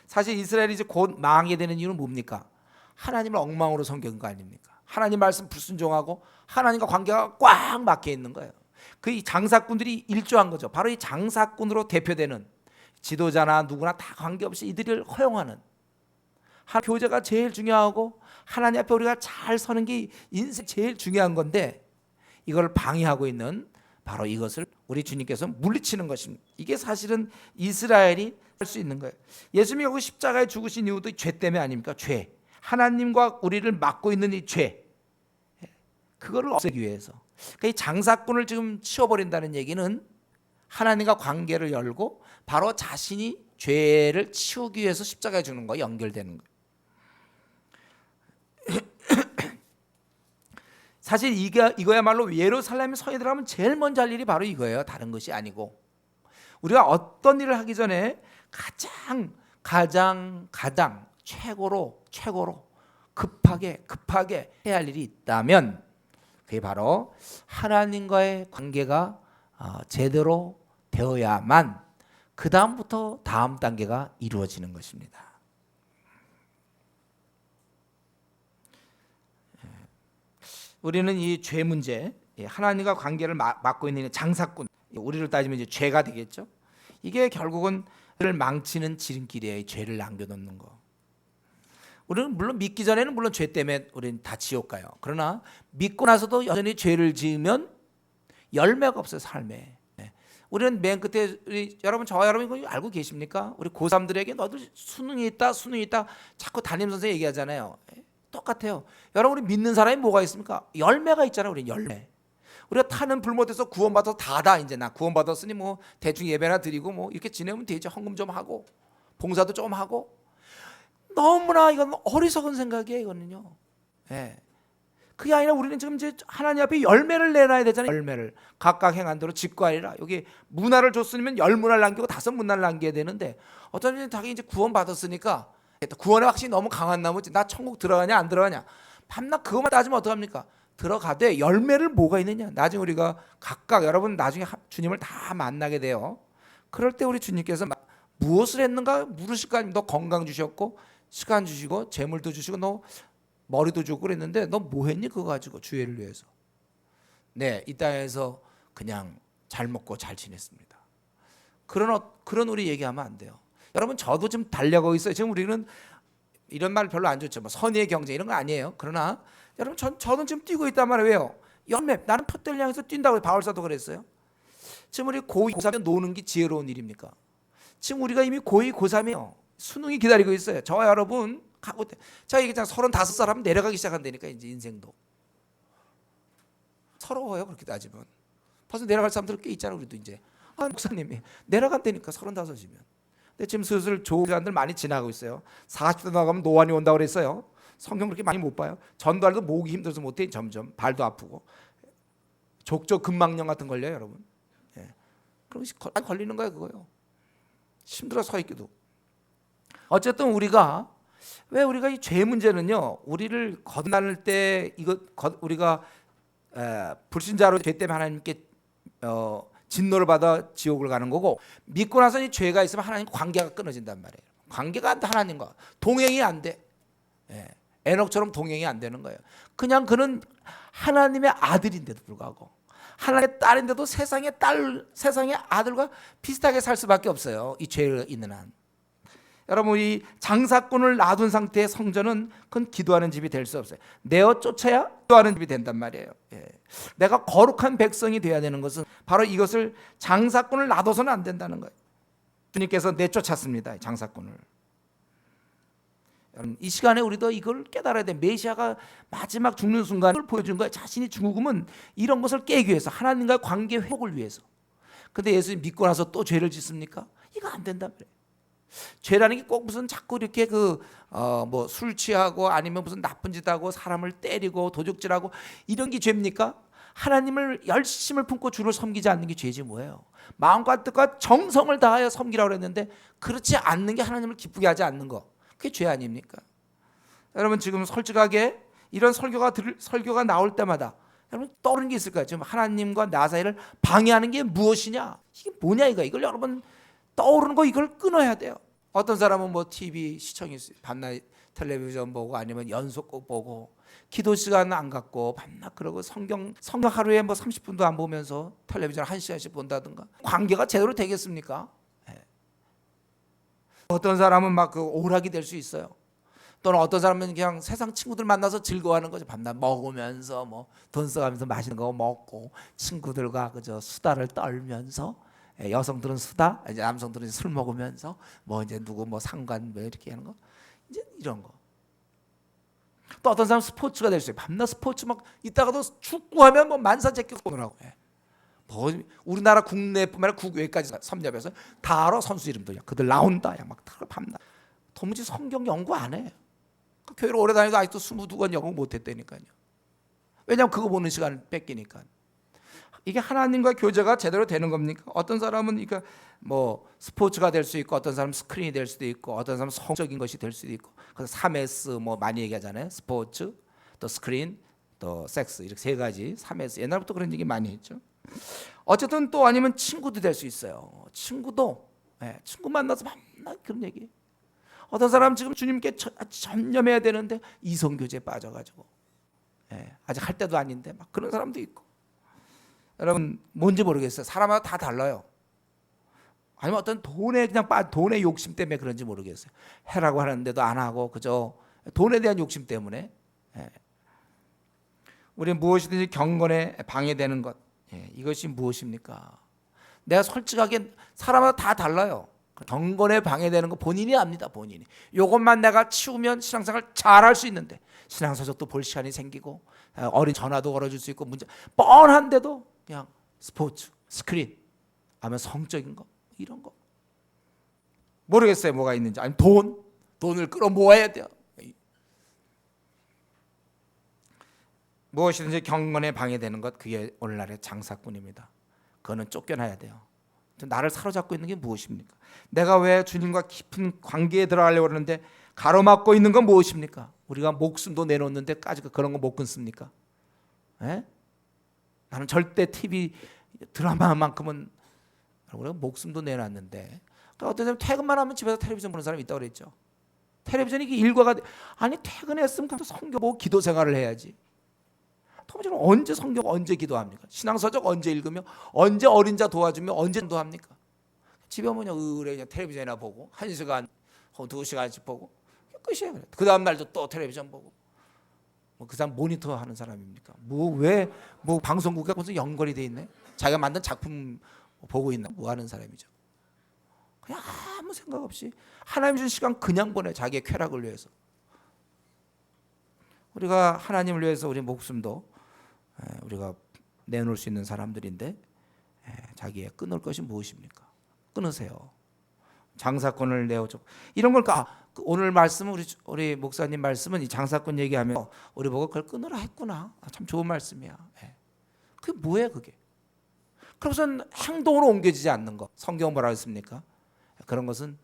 사실 이스라엘이 이제 곧 망하게 되는 이유는 뭡니까? 하나님을 엉망으로 섬긴 거 아닙니까? 하나님 말씀 불순종하고 하나님과 관계가 꽉 막혀 있는 거예요. 그 장사꾼들이 일조한 거죠. 바로 이 장사꾼으로 대표되는 지도자나 누구나 다 관계없이 이들을 허용하는, 교제가 제일 중요하고 하나님 앞에 우리가 잘 서는 게 인생 제일 중요한 건데 이걸 방해하고 있는 바로 이것을 우리 주님께서 물리치는 것입니다. 이게 사실은 이스라엘이 할 수 있는 거예요. 예수님이 여기 십자가에 죽으신 이유도 죄 때문에 아닙니까? 죄. 하나님과 우리를 막고 있는 이 죄. 그거를 없애기 위해서. 그러니까 이 장사꾼을 지금 치워버린다는 얘기는 하나님과 관계를 열고 바로 자신이 죄를 치우기 위해서 십자가에 죽는 거와 연결되는 거예요. 사실 이거야말로 예루살렘 성에 들어가면 제일 먼저 할 일이 바로 이거예요. 다른 것이 아니고, 우리가 어떤 일을 하기 전에 가장 최고로 급하게 해야 할 일이 있다면 그게 바로 하나님과의 관계가 제대로 되어야만 그 다음부터 다음 단계가 이루어지는 것입니다. 우리는 이 죄 문제, 하나님과 관계를 맡고 있는 장사꾼, 우리를 따지면 이제 죄가 되겠죠. 이게 결국은 를 망치는 지름길이에요. 이 죄를 남겨놓는 거. 우리는 물론 믿기 전에는 물론 죄 때문에 우리는 다 지옥 가요. 그러나 믿고 나서도 여전히 죄를 지으면 열매가 없어요, 삶에. 우리는 맨 끝에 여러분, 저와 여러분 이거 알고 계십니까? 우리 고3들에게 너들 수능이 있다 자꾸 담임 선생님 얘기하잖아요. 똑같아요. 여러분, 우리 믿는 사람이 뭐가 있습니까? 열매가 있잖아요. 우리 열매. 우리가 타는 불못에서 구원받아서 다다. 이제 나 구원받았으니 뭐 대충 예배나 드리고 뭐 이렇게 지내면 되죠. 헌금 좀 하고 봉사도 좀 하고. 너무나 이건 어리석은 생각이에요. 이거는요. 그게 아니라 우리는 지금 이제 하나님 앞에 열매를 내놔야 되잖아요. 열매를 각각 행한 대로 직과하리라. 여기 문화를 줬으면 10문화를 남기고 5문화를 남겨야 되는데 어떤 이제 자기 이제 구원받았으니까 구원의 확신이 너무 강한 나머지 나 천국 들어가냐 안 들어가냐 밤낮 그것만 따지면 어떡합니까? 들어가되 열매를 뭐가 있느냐. 나중에 우리가 각각 여러분 나중에 주님을 다 만나게 돼요. 그럴 때 우리 주님께서 무엇을 했는가 물으실 거 아닙니까? 너 건강 주셨고 시간 주시고 재물도 주시고 너 머리도 주고 그랬는데 너 뭐 했니 그거 가지고 주의를 위해서. 네, 이 땅에서 그냥 잘 먹고 잘 지냈습니다. 그런 우리 얘기하면 안 돼요. 여러분 저도 지금 달려가고 있어요. 지금 우리는 이런 말 별로 안 좋죠. 뭐 선의의 경쟁 이런 거 아니에요. 그러나 여러분 저는 지금 뛰고 있단 말이에요. 왜요? 열매 나는 표대를 향해서 뛴다고 바울사도 그랬어요. 지금 우리 고2 고3에 노는 게 지혜로운 일입니까? 지금 우리가 이미 고2 고3이요. 수능이 기다리고 있어요. 저와 여러분 가고 제가 얘기했잖아요. 35살 하면 내려가기 시작한다니까 이제 인생도. 서러워요 그렇게 따지면. 벌써 내려갈 사람들 꽤 있잖아요. 우리도 이제 목사님이 내려간다니까 35이면. 근데 지금 슬슬 좋은 시간들 많이 지나고 있어요. 40대 나가면 노안이 온다고 그랬어요. 성경 그렇게 많이 못 봐요. 전도할도 목이 힘들어서 못해. 점점 발도 아프고 족저 근막염 같은 걸려요 여러분. 예. 그럼 걸리는 거예요 그거요. 힘들어 서 있기도. 어쨌든 우리가 이 죄 문제는요. 우리를 거듭날 때 우리가 불신자로 죄 때문에 하나님께 진노를 받아 지옥을 가는 거고 믿고 나서 이 죄가 있으면 하나님 관계가 끊어진단 말이에요. 관계가 안 돼. 하나님과 동행이 안 돼. 예. 에녹처럼 동행이 안 되는 거예요. 그냥 그는 하나님의 아들인데도 불구하고 하나님의 딸인데도 세상의 아들과 비슷하게 살 수밖에 없어요. 이 죄가 있는 한. 여러분 이 장사꾼을 놔둔 상태의 성전은 그건 기도하는 집이 될 수 없어요. 내어 쫓아야 기도하는 집이 된단 말이에요. 예. 내가 거룩한 백성이 되어야 되는 것은 바로 이것을 장사꾼을 놔둬서는 안 된다는 거예요. 주님께서 내쫓았습니다. 장사꾼을. 여러분 이 시간에 우리도 이걸 깨달아야 돼. 메시아가 마지막 죽는 순간을 보여준 거예요. 자신이 죽음은 이런 것을 깨기 위해서 하나님과의 관계 회복을 위해서. 근데 예수님 믿고 나서 또 죄를 짓습니까? 이거 안 된단 말이에요. 죄라는 게 꼭 무슨 자꾸 이렇게 뭐 술 취하고 아니면 무슨 나쁜 짓 하고 사람을 때리고 도둑질하고 이런 게 죄입니까? 하나님을 열심을 품고 주를 섬기지 않는 게 죄지 뭐예요? 마음과 뜻과 정성을 다하여 섬기라고 그랬는데 그렇지 않는 게 하나님을 기쁘게 하지 않는 거. 그게 죄 아닙니까? 여러분 지금 솔직하게 이런 설교가 나올 때마다 여러분 떠오르는 게 있을까요? 지금 하나님과 나 사이를 방해하는 게 무엇이냐? 이게 뭐냐 이걸 여러분 떠오르는 거 이걸 끊어야 돼요. 어떤 사람은 뭐 TV 시청이 밤낮 텔레비전 보고 아니면 연속곡 보고 기도 시간 안 갖고 밤낮 그러고 성경 하루에 뭐 30분도 안 보면서 텔레비전 1시간씩 본다든가 관계가 제대로 되겠습니까? 네. 어떤 사람은 막 그 오락이 될 수 있어요. 또는 어떤 사람은 그냥 세상 친구들 만나서 즐거워하는 거죠. 밤낮 먹으면서 뭐 돈 써가면서 맛있는 거 먹고 친구들과 그저 수다를 떨면서 여성들은 수다, 이제 남성들은 술 먹으면서 뭐 이제 누구 뭐 상관 뭐 이렇게 하는 거 이제 이런 거. 또 어떤 사람 스포츠가 될 수 있어요. 밤낮 스포츠 막 이따가도 축구하면 뭐 만사제끼고 오느라고 해. 뭐 우리나라 국내뿐만 아니라 국외까지 섭렵해서 다 알아 선수 이름도. 야 그들 나온다. 야 막 밤낮. 도무지 성경 연구 안 해. 교회를 오래 다니도 아직도 22권 연구 못했다니까요. 왜냐하면 그거 보는 시간을 뺏기니까. 이게 하나님과 교제가 제대로 되는 겁니까? 어떤 사람은 그러니까 뭐 스포츠가 될 수 있고 어떤 사람은 스크린이 될 수도 있고 어떤 사람은 성적인 것이 될 수도 있고 그래서 3S 뭐 많이 얘기하잖아요. 스포츠, 또 스크린, 또 섹스 이렇게 세 가지 3S 옛날부터 그런 얘기 많이 했죠. 어쨌든 또 아니면 친구도 될 수 있어요. 친구도 친구 만나서 만나 그런 얘기. 어떤 사람 지금 주님께 전념해야 되는데 이성교제에 빠져가지고 아직 할 때도 아닌데 막 그런 사람도 있고. 여러분 뭔지 모르겠어요. 사람마다 다 달라요. 아니면 어떤 돈의 욕심 때문에 그런지 모르겠어요. 해라고 하는데도 안 하고 그저 돈에 대한 욕심 때문에. 우리는 무엇이든지 경건에 방해되는 것. 이것이 무엇입니까? 내가 솔직하게 사람마다 다 달라요. 경건에 방해되는 거 본인이 압니다. 본인이. 이것만 내가 치우면 신앙생활 잘할 수 있는데 신앙서적도 볼 시간이 생기고 어린 전화도 걸어줄 수 있고 문제 뻔한데도 그냥 스포츠, 스크린, 아니면 성적인 거 이런 거 모르겠어요. 뭐가 있는지. 아니면 돈을 끌어 모아야 돼요. 무엇이든지 경건에 방해되는 것 그게 오늘날의 장사꾼입니다. 그거는 쫓겨나야 돼요. 나를 사로잡고 있는 게 무엇입니까? 내가 왜 주님과 깊은 관계에 들어가려고 하는데 가로막고 있는 건 무엇입니까? 우리가 목숨도 내놓는데까지 그런 거 못 끊습니까? 에? 나는 절대 TV 드라마만큼은 우리가 목숨도 내놨는데 그러니까 어떤 사람 퇴근만 하면 집에서 텔레비전 보는 사람이 있다고 그랬죠. 텔레비전이 이게 일과가 아니 퇴근했으면 그럼 성경 보고 기도 생활을 해야지. 도무지는 언제 성경 언제 기도합니까? 신앙서적 언제 읽으며 언제 어린 자 도와주며 언제 도합니까? 집에 오면 의뢰 그냥 텔레비전이나 보고 1시간 혹은 2시간씩 보고 끝이에요. 그 다음 날도 또 텔레비전 보고 뭐 그 사람 모니터 하는 사람입니까? 뭐 왜 뭐 방송국에 무슨 연결이 돼 있네? 자기가 만든 작품 보고 있나? 뭐 하는 사람이죠? 그냥 아무 생각 없이 하나님 준 시간 그냥 보내 자기의 쾌락을 위해서. 우리가 하나님을 위해서 우리 목숨도 우리가 내놓을 수 있는 사람들인데 자기의 끊을 것이 무엇입니까? 끊으세요. 장사꾼을 내어줘. 이런 걸 오늘 말씀은 우리 목사님 말씀은 이 장사꾼 얘기하면 우리 보고 그걸 끊으라 했구나. 참 좋은 말씀이야. 그게 뭐예요, 그게? 그러고선 행동으로 옮겨지지 않는 거. 성경 뭐라고 했습니까? 그런 것은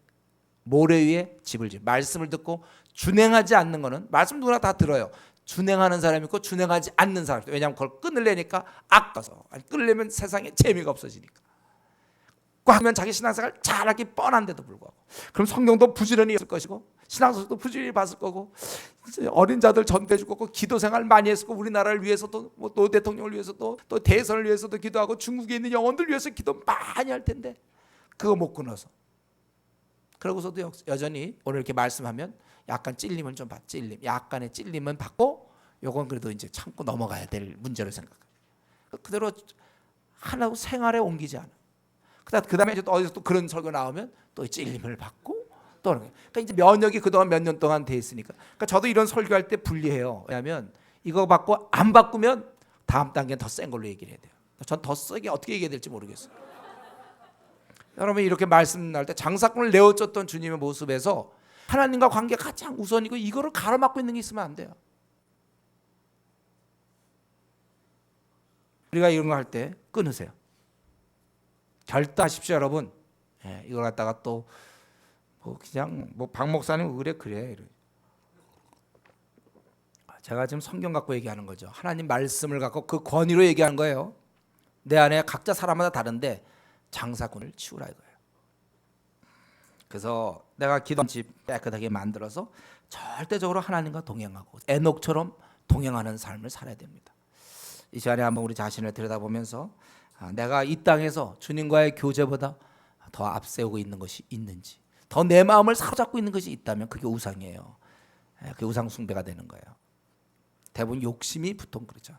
모래 위에 집을 지. 말씀을 듣고 준행하지 않는 거는 말씀 누구나 다 들어요. 준행하는 사람이 있고 준행하지 않는 사람이 있고 왜냐하면 그걸 끊으려니까 아까서 끊으려면 세상에 재미가 없어지니까. 하면 자기 신앙생활 잘하기 뻔한데도 불구하고 그럼 성경도 부지런히 읽을 것이고 신앙서도 부지런히 봤을 거고 어린 자들 전도해 줄 거고 기도 생활 많이 했을 거고 우리나라를 위해서도 뭐 노 대통령을 위해서도 또 대선을 위해서도 기도하고 중국에 있는 영혼들 위해서 기도 많이 할 텐데 그거 못 끊어서 그러고서도 여전히 오늘 이렇게 말씀하면 약간 찔림은 좀 받 찔림 약간의 찔림은 받고 요건 그래도 이제 참고 넘어가야 될 문제로 생각해요. 그대로 하나도 생활에 옮기지 않아. 그다음에 또 어디서 또 그런 설교 나오면 또 찔림을 받고 또 그러니까 이제 면역이 그동안 몇 년 동안 돼 있으니까. 그러니까 저도 이런 설교할 때 불리해요. 왜냐하면 이거 받고 안 바꾸면 다음 단계는 더 센 걸로 얘기를 해야 돼요. 전 더 세게 어떻게 얘기해야 될지 모르겠어요. 여러분 이렇게 말씀 나올 때 장사꾼을 내어줬던 주님의 모습에서 하나님과 관계가 가장 우선이고 이거를 가로막고 있는 게 있으면 안 돼요. 우리가 이런 거 할 때 끊으세요. 결단하십시오, 여러분. 이걸 갖다가 또 뭐 그냥 뭐 박 목사님 그래. 제가 지금 성경 갖고 얘기하는 거죠. 하나님 말씀을 갖고 그 권위로 얘기하는 거예요. 내 안에 각자 사람마다 다른데 장사꾼을 치우라 이거예요. 그래서 내가 기도한 집 깨끗하게 만들어서 절대적으로 하나님과 동행하고 에녹처럼 동행하는 삶을 살아야 됩니다. 이 시간에 한번 우리 자신을 들여다보면서 내가 이 땅에서 주님과의 교제보다 더 앞세우고 있는 것이 있는지 더 내 마음을 사로잡고 있는 것이 있다면 그게 우상이에요. 그게 우상 숭배가 되는 거예요. 대부분 욕심이 보통 그렇죠.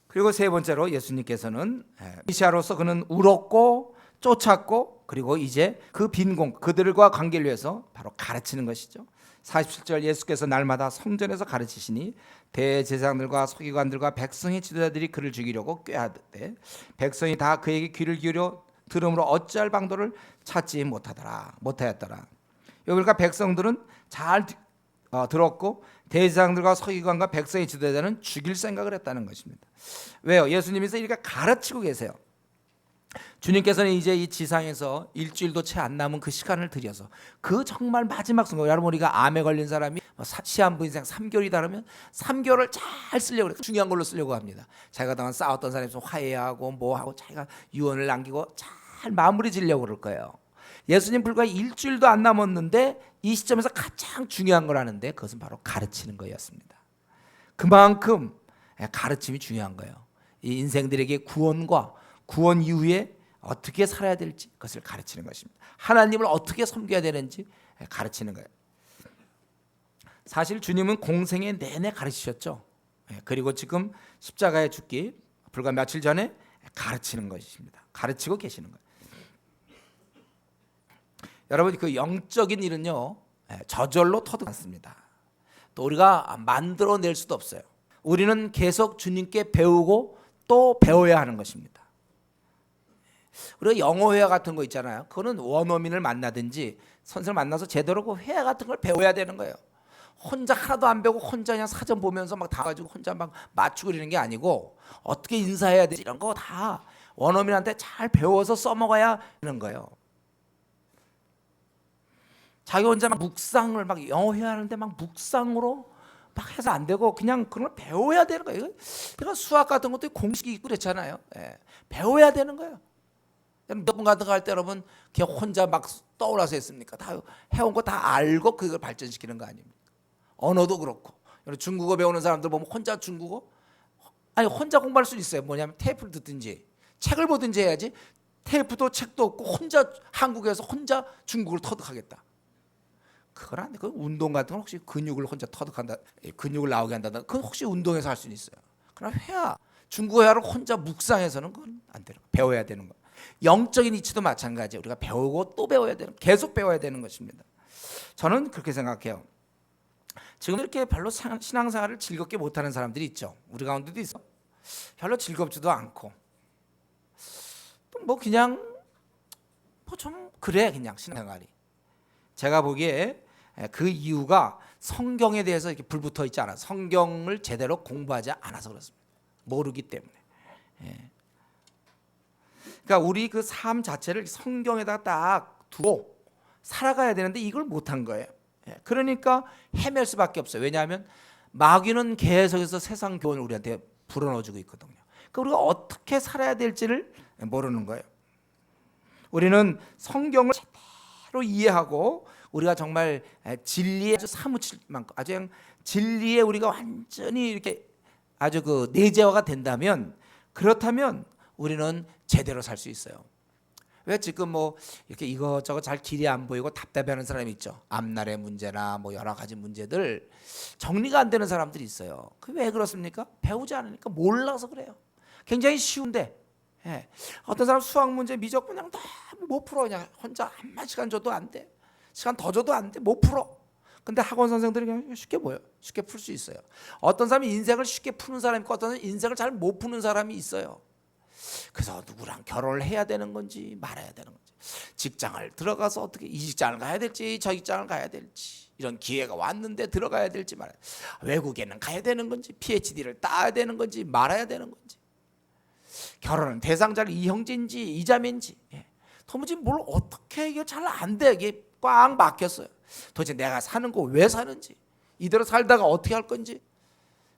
그리고 세 번째로 예수님께서는 메시아로서 그는 울었고 쫓았고 그리고 이제 그 빈공 그들과 관계를 위해서 바로 가르치는 것이죠. 47절 예수께서 날마다 성전에서 가르치시니 대제사장들과 서기관들과 백성의 지도자들이 그를 죽이려고 꾀하되 백성이 다 그에게 귀를 기울여 들음으로 어찌할 방도를 찾지 못하였더라. 그러니까 백성들은 잘 들었고 대제사장들과 서기관과 백성의 지도자는 죽일 생각을 했다는 것입니다. 왜요? 예수님께서 이렇게 가르치고 계세요. 주님께서는 이제 이 지상에서 일주일도 채 안 남은 그 시간을 들여서 그 정말 마지막 순간 여러분 우리가 암에 걸린 사람이 시한부 인생 3개월이다 그러면 3개월을 잘 쓰려고 그래요. 중요한 걸로 쓰려고 합니다. 자기가 그동안 싸웠던 사람이 좀 화해하고 뭐하고 자기가 유언을 남기고 잘 마무리 지려고 그럴 거예요. 예수님 불과 일주일도 안 남았는데 이 시점에서 가장 중요한 걸 하는데 그것은 바로 가르치는 거였습니다. 그만큼 가르침이 중요한 거예요. 이 인생들에게 구원과 구원 이후에 어떻게 살아야 될지 그것을 가르치는 것입니다. 하나님을 어떻게 섬겨야 되는지 가르치는 거예요. 사실 주님은 공생애 내내 가르치셨죠. 그리고 지금 십자가에 죽기 불과 며칠 전에 가르치는 것입니다. 가르치고 계시는 거예요. 여러분 그 영적인 일은요 저절로 터득 않습니다. 또 우리가 만들어낼 수도 없어요. 우리는 계속 주님께 배우고 또 배워야 하는 것입니다. 우리가 영어 회화 같은 거 있잖아요. 그거는 원어민을 만나든지 선생을 만나서 제대로 그 회화 같은 걸 배워야 되는 거예요. 혼자 하나도 안 배우고 혼자 그냥 사전 보면서 막 다 가지고 혼자 막 맞추고 이러는 게 아니고 어떻게 인사해야 되지 이런 거 다 원어민한테 잘 배워서 써먹어야 하는 거예요. 자기 혼자 막 묵상을 막 영어 회화하는데 막 묵상으로 막 해서 안 되고 그냥 그런 걸 배워야 되는 거예요. 이거 수학 같은 것도 공식이 있고 그랬잖아요. 예. 배워야 되는 거예요. 미적분 같은 거 할 때 여러분 그냥 혼자 막 떠올라서 했습니까? 다 해온 거 다 알고 그걸 발전시키는 거 아닙니까? 언어도 그렇고 중국어 배우는 사람들 보면 혼자 중국어 아니 혼자 공부할 수 있어요. 뭐냐면 테이프를 듣든지 책을 보든지 해야지. 테이프도 책도 없고 혼자 한국에서 혼자 중국을 터득하겠다. 그건 안 돼. 그 운동 같은 건 혹시 근육을 혼자 터득한다, 근육을 나오게 한다다. 그건 혹시 운동에서 할 수는 있어요. 그러나 회화, 중국어 회화를 혼자 묵상해서는 그건 안 되는 거. 배워야 되는 거. 영적인 이치도 마찬가지예요. 우리가 배우고 또 배워야 되는, 계속 배워야 되는 것입니다. 저는 그렇게 생각해요. 지금 이렇게 별로 신앙생활을 즐겁게 못하는 사람들이 있죠. 우리 가운데도 있어. 별로 즐겁지도 않고 또 뭐 그냥 뭐 좀 그래 그냥 신앙생활이. 제가 보기에 그 이유가 성경에 대해서 이렇게 불붙어 있지 않아. 성경을 제대로 공부하지 않아서 그렇습니다. 모르기 때문에. 그러니까 우리 그 삶 자체를 성경에다 딱 두고 살아가야 되는데 이걸 못한 거예요. 그러니까 헤맬 수밖에 없어요. 왜냐하면 마귀는 계속해서 세상 교훈을 우리한테 불어넣어주고 있거든요. 그러니까 우리가 어떻게 살아야 될지를 모르는 거예요. 우리는 성경을 제대로 이해하고 우리가 정말 진리에 아주 사무칠 만큼 아주 그냥 진리에 우리가 완전히 이렇게 아주 그 내재화가 된다면, 그렇다면 우리는 제대로 살 수 있어요. 왜 지금 뭐 이렇게 이것저것 잘 길이 안 보이고 답답해하는 사람이 있죠. 앞날의 문제나 뭐 여러 가지 문제들 정리가 안 되는 사람들이 있어요. 그 왜 그렇습니까? 배우지 않으니까, 몰라서 그래요. 굉장히 쉬운데 어떤 사람 수학 문제 미적분 그냥 너무 못 풀어. 그냥 혼자 한만 시간 줘도 안 돼. 시간 더 줘도 안 돼. 못 풀어. 근데 학원 선생들이 그냥 쉽게 뭐요? 쉽게 풀 수 있어요. 어떤 사람이 인생을 쉽게 푸는 사람이 있고 어떤 사람이 인생을 잘 못 푸는 사람이 있어요. 그래서 누구랑 결혼을 해야 되는 건지 말아야 되는 건지, 직장을 들어가서 어떻게 이 직장을 가야 될지 저 직장을 가야 될지, 이런 기회가 왔는데 들어가야 될지 말아야, 외국에는 가야 되는 건지 PhD를 따야 되는 건지 말아야 되는 건지, 결혼은 대상자를 이형제인지 이자매인지 도무지 뭘 어떻게 이게 잘 안 돼. 이게 꽉 막혔어요. 도대체 내가 사는 거 왜 사는지, 이대로 살다가 어떻게 할 건지,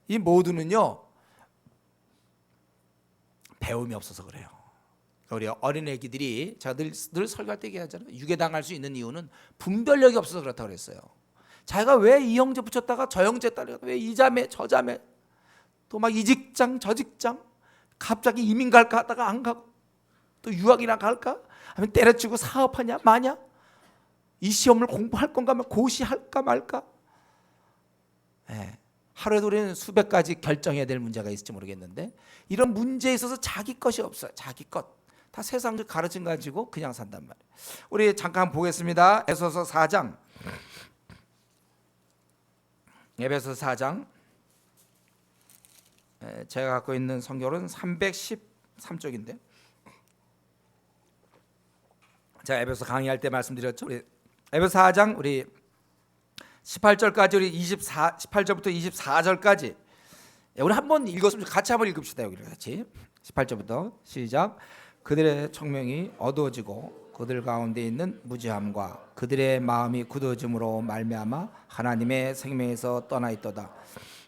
이 모두는요 배움이 없어서 그래요. 우리 어린 애기들이 제가 늘 설교할 때 얘기하잖아요. 유괴당할 수 있는 이유는 분별력이 없어서 그렇다고 그랬어요. 자기가 왜 이 형제 붙였다가 저 형제 딸, 왜 이 자매 저 자매, 또 막 이 직장 저 직장, 갑자기 이민 갈까 하다가 안 가고 또 유학이나 갈까, 아니면 때려치고 사업하냐 마냐, 이 시험을 공부할 건가 하면 고시할까 말까. 하루에도 우리는 수백 가지 결정해야 될 문제가 있을지 모르겠는데, 이런 문제에 있어서 자기 것이 없어요. 자기 것 다 세상을 가르침 가지고 그냥 산단 말이에요. 우리 잠깐 보겠습니다. 에베소서 4장. 에베소서 4장. 제가 갖고 있는 성경은 313쪽인데, 제가 에베소 강의할 때 말씀드렸죠. 우리 에베소 4장 우리 18절까지 우리 18절부터 24절까지 우리 한번 읽었으면 같이 한번 읽읍시다. 여기 같이 18절부터 시작. 그들의 청명이 어두워지고 그들 가운데 있는 무지함과 그들의 마음이 굳어짐으로 말미암아 하나님의 생명에서 떠나 있도다.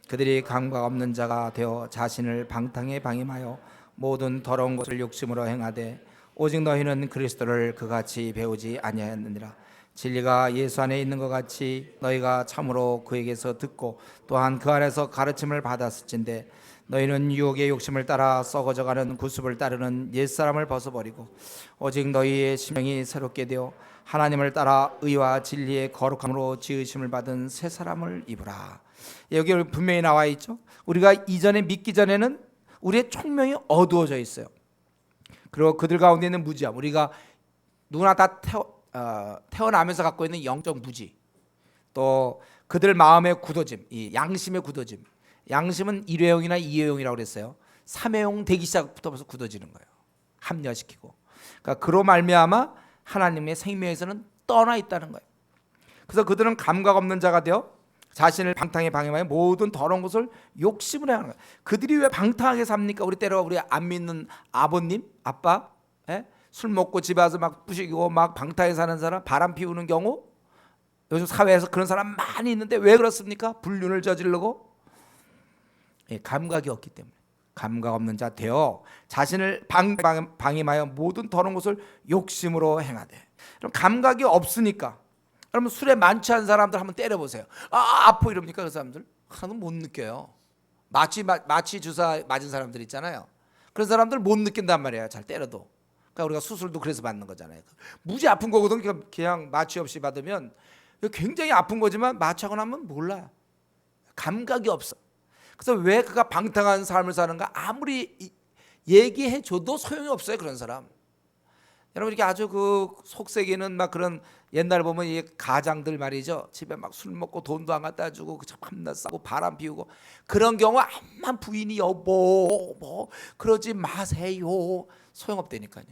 그들이 감각 없는 자가 되어 자신을 방탕에 방임하여 모든 더러운 것을 욕심으로 행하되 오직 너희는 그리스도를 그같이 배우지 아니하였느니라. 진리가 예수 안에 있는 것 같이 너희가 참으로 그에게서 듣고 또한 그 안에서 가르침을 받았을진데, 너희는 유혹의 욕심을 따라 썩어져가는 구습을 따르는 옛사람을 벗어버리고 오직 너희의 심령이 새롭게 되어 하나님을 따라 의와 진리의 거룩함으로 지으심을 받은 새 사람을 입으라. 여기 분명히 나와 있죠. 우리가 이전에 믿기 전에는 우리의 총명이 어두워져 있어요. 그리고 그들 가운데 있는 무지함, 우리가 누구나 다 태어나면서 갖고 있는 영적 무지, 또 그들 마음의 굳어짐, 이 양심의 굳어짐. 양심은 일회용이나 이회용이라고 그랬어요. 삼회용 되기 시작부터 벌써 굳어지는 거예요. 합리화시키고. 그러니까 그로 말미암아 하나님의 생명에서는 떠나 있다는 거예요. 그래서 그들은 감각 없는 자가 되어 자신을 방탕에 방임하여 모든 더러운 것을 욕심으로 하는 거예요. 그들이 왜 방탕하게 삽니까? 우리 때로 우리 안 믿는 아버님, 아빠, 술 먹고 집에 와서 막 부시고 막 방탕에 사는 사람, 바람 피우는 경우, 요즘 사회에서 그런 사람 많이 있는데 왜 그렇습니까? 불륜을 저지르고 감각이 없기 때문에. 감각 없는 자 되어 자신을 방임하여 모든 더러운 것을 욕심으로 행하되. 그럼 감각이 없으니까 여러분 술에 만취한 사람들 한번 때려보세요. 아파 이럽니까? 그 사람들 하나도 못 느껴요. 마취 주사 맞은 사람들 있잖아요. 그런 사람들 못 느낀단 말이에요. 잘 때려도. 그러니까 우리가 수술도 그래서 받는 거잖아요. 무지 아픈 거거든. 그냥 마취 없이 받으면 굉장히 아픈 거지만 마취하고 나면 몰라요. 감각이 없어. 그래서 왜 그가 방탕한 삶을 사는가 아무리 얘기해 줘도 소용이 없어요. 그런 사람. 여러분 이렇게 아주 그 속세기는 막 그런 옛날 보면 이 가장들 말이죠. 집에 막 술 먹고 돈도 안 갖다 주고 그 밤낮 싸고 바람 피우고 그런 경우 암만 부인이 여보 뭐 그러지 마세요. 소용없다니까요.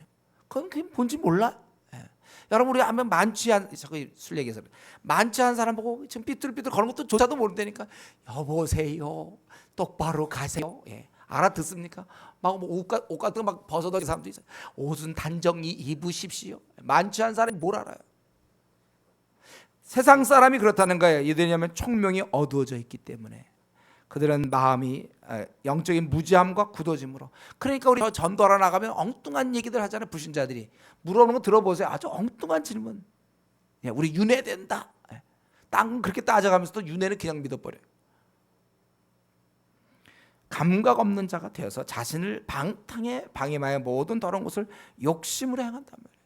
그건 뭔지 몰라. 예. 여러분 우리 하면 만취한 자꾸 술 얘기해서 만취한 사람 보고 지금 삐뚤삐뚤 거는 것도 조차도 모른다니까. 여보세요. 똑바로 가세요. 예. 알아듣습니까? 막 옷 같은 거 막 벗어던진 사람도 있어요. 옷은 단정히 입으십시오. 만취한 사람이 뭘 알아요? 세상 사람이 그렇다는 거예요. 이들이냐면 총명이 어두워져 있기 때문에. 그들은 마음이 영적인 무지함과 굳어짐으로. 그러니까 우리 전도하러 나가면 엉뚱한 얘기들 하잖아요. 불신자들이 물어보는 거 들어보세요. 아주 엉뚱한 질문. 우리 윤회된다. 땅은 그렇게 따져가면서도 윤회는 그냥 믿어버려요. 감각 없는 자가 되어서 자신을 방임하여 모든 더러운 것을 욕심으로 행한단 말이에요.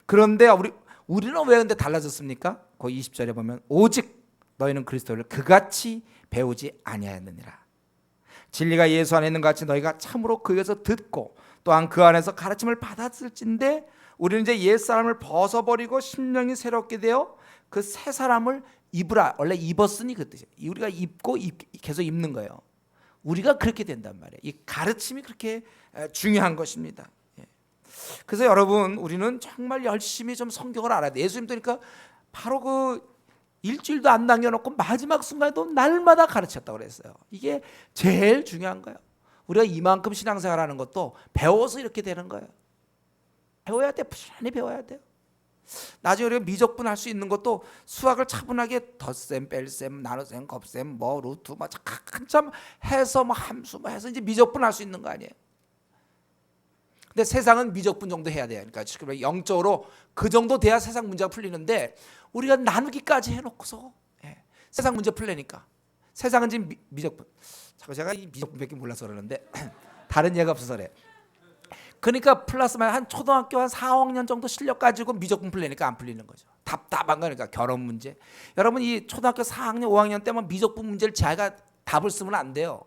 그런데 우리는 왜 근데 달라졌습니까? 그 20절에 보면 오직 너희는 그리스도를 그같이 배우지 아니하였느니라. 진리가 예수 안에 있는 것 같이 너희가 참으로 그에서 듣고 또한 그 안에서 가르침을 받았을진데 우리는 이제 옛사람을 벗어버리고 심령이 새롭게 되어 그 새 사람을 입으라. 원래 입었으니 그 뜻이에요. 우리가 입고 계속 입는 거예요. 우리가 그렇게 된단 말이에요. 이 가르침이 그렇게 중요한 것입니다. 그래서 여러분 우리는 정말 열심히 좀 성경을 알아야 돼. 예수님 그러니까 바로 그 일주일도 안 남겨놓고 마지막 순간에도 날마다 가르쳤다고 그랬어요. 이게 제일 중요한 거예요. 우리가 이만큼 신앙생활하는 것도 배워서 이렇게 되는 거예요. 배워야 돼. 부지런히 배워야 돼요. 나중에 우리가 미적분 할 수 있는 것도 수학을 차분하게 덧셈, 뺄셈, 나눗셈, 곱셈, 뭐 루트, 뭐 한참 해서 뭐 함수 뭐 해서 이제 미적분 할 수 있는 거 아니에요. 근데 세상은 미적분 정도 해야 돼요. 그러니까 지금 영적으로 그 정도 돼야 세상 문제가 풀리는데 우리가 나누기까지 해놓고서 세상 문제 풀려니까 세상은 지금 미적분. 자꾸 제가 이 미적분밖에 몰라서 그러는데 다른 예가 없어서 그래. 그러니까 플러스 마이너스 한 초등학교 한 4학년 정도 실력 가지고 미적분 풀리니까 안 풀리는 거죠. 답답한 거니까 결혼 문제. 여러분 이 초등학교 4학년 5학년 때만 미적분 문제를 제가 답을 쓰면 안 돼요.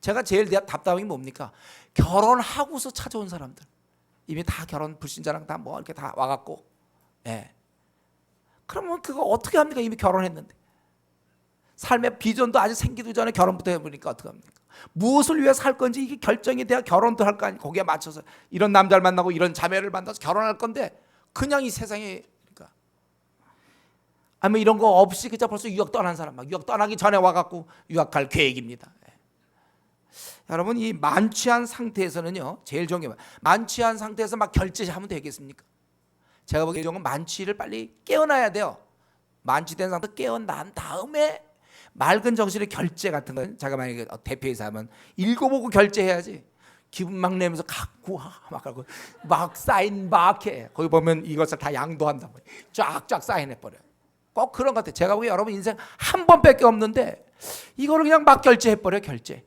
제가 제일 답답한 게 뭡니까? 결혼하고서 찾아온 사람들. 이미 다 결혼 불신자랑 다 뭐 이렇게 다 와갖고. 그러면 그거 어떻게 합니까? 이미 결혼했는데. 삶의 비전도 아직 생기도 전에 결혼부터 해보니까 어떻게 합니까? 무엇을 위해 살 건지 이게 결정이 돼야 결혼도 할 거 아니에요. 거기에 맞춰서 이런 남자를 만나고 이런 자매를 만나서 결혼할 건데 그냥 이 세상에 그러니까 아니면 이런 거 없이 그냥 벌써 유학 떠난 사람 막 유학 떠나기 전에 와갖고 유학할 계획입니다. 여러분 이 만취한 상태에서는요 제일 좋은 게 만취한 상태에서 막 결제하면 되겠습니까? 제가 보기에 좋은 건 만취를 빨리 깨어나야 돼요. 만취된 상태 깨어난 다음에 맑은 정신의 결제 같은 건 제가 만약에 대표이사 하면 읽어보고 결제해야지. 기분 막 내면서 갖고 막 사인 막 해. 거기 보면 이것을 다 양도한다. 쫙쫙 사인해버려요. 꼭 그런 것 같아요. 제가 보기에 여러분 인생 한 번밖에 없는데 이거를 그냥 막 결제해버려요. 결제.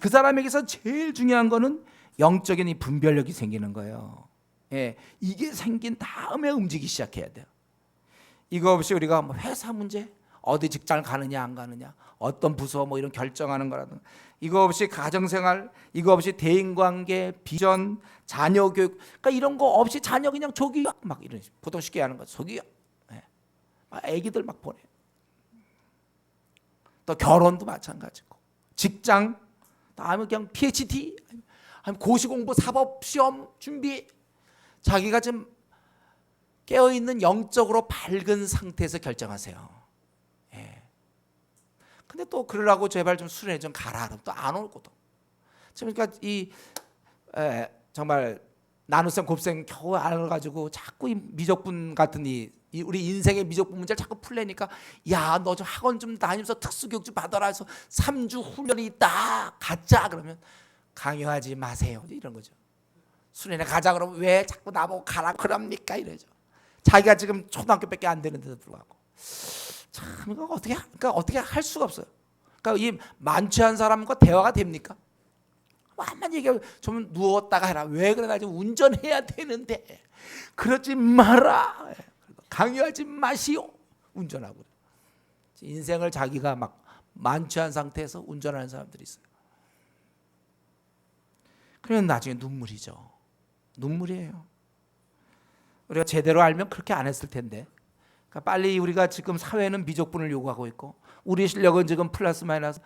그 사람에게서 제일 중요한 거는 영적인 이 분별력이 생기는 거예요. 이게 생긴 다음에 움직이기 시작해야 돼요. 이거 없이 우리가 뭐 회사 문제, 어디 직장을 가느냐 안 가느냐, 어떤 부서 뭐 이런 결정하는 거라든가, 이거 없이 가정생활, 이거 없이 대인관계, 비전, 자녀 교육, 그러니까 이런 거 없이 자녀 그냥 조기학 막 이런 보통 쉽게 하는 거 조기학, 애기들 막 보내. 또 결혼도 마찬가지고, 직장, 다음에 그냥 PhD, 아니면 고시공부, 사법시험 준비, 자기가 좀 깨어있는 영적으로 밝은 상태에서 결정하세요. 근데 또 그러라고 제발 좀 술에 좀 가라. 또 안 올 것도. 그러니까 이 정말 나눗셈 곱셈 겨우 알아가지고 자꾸 이 미적분 같은 이 우리 인생의 미적분 문제를 자꾸 풀려니까 야 너 좀 학원 좀 다니면서 특수교육 좀 받아라 해서 3주 훈련이 있다 가자 그러면 강요하지 마세요 이런 거죠. 수련회 가자 그러면 왜 자꾸 나보고 가라 그럽니까 이러죠. 자기가 지금 초등학교밖에 안 되는데도 불구하고 참 이거 어떻게 할 수가 없어요. 그러니까 이 만취한 사람과 대화가 됩니까? 한만 얘기하면 좀 누웠다가 해라. 왜 그래 나 지금 운전해야 되는데 그러지 마라. 강요하지 마시오. 운전하고 인생을 자기가 막 만취한 상태에서 운전하는 사람들이 있어요. 그러면 나중에 눈물이죠. 눈물이에요. 우리가 제대로 알면 그렇게 안 했을 텐데. 그러니까 빨리 우리가 지금 사회는 미적분을 요구하고 있고 우리 실력은 지금 플러스 마이너스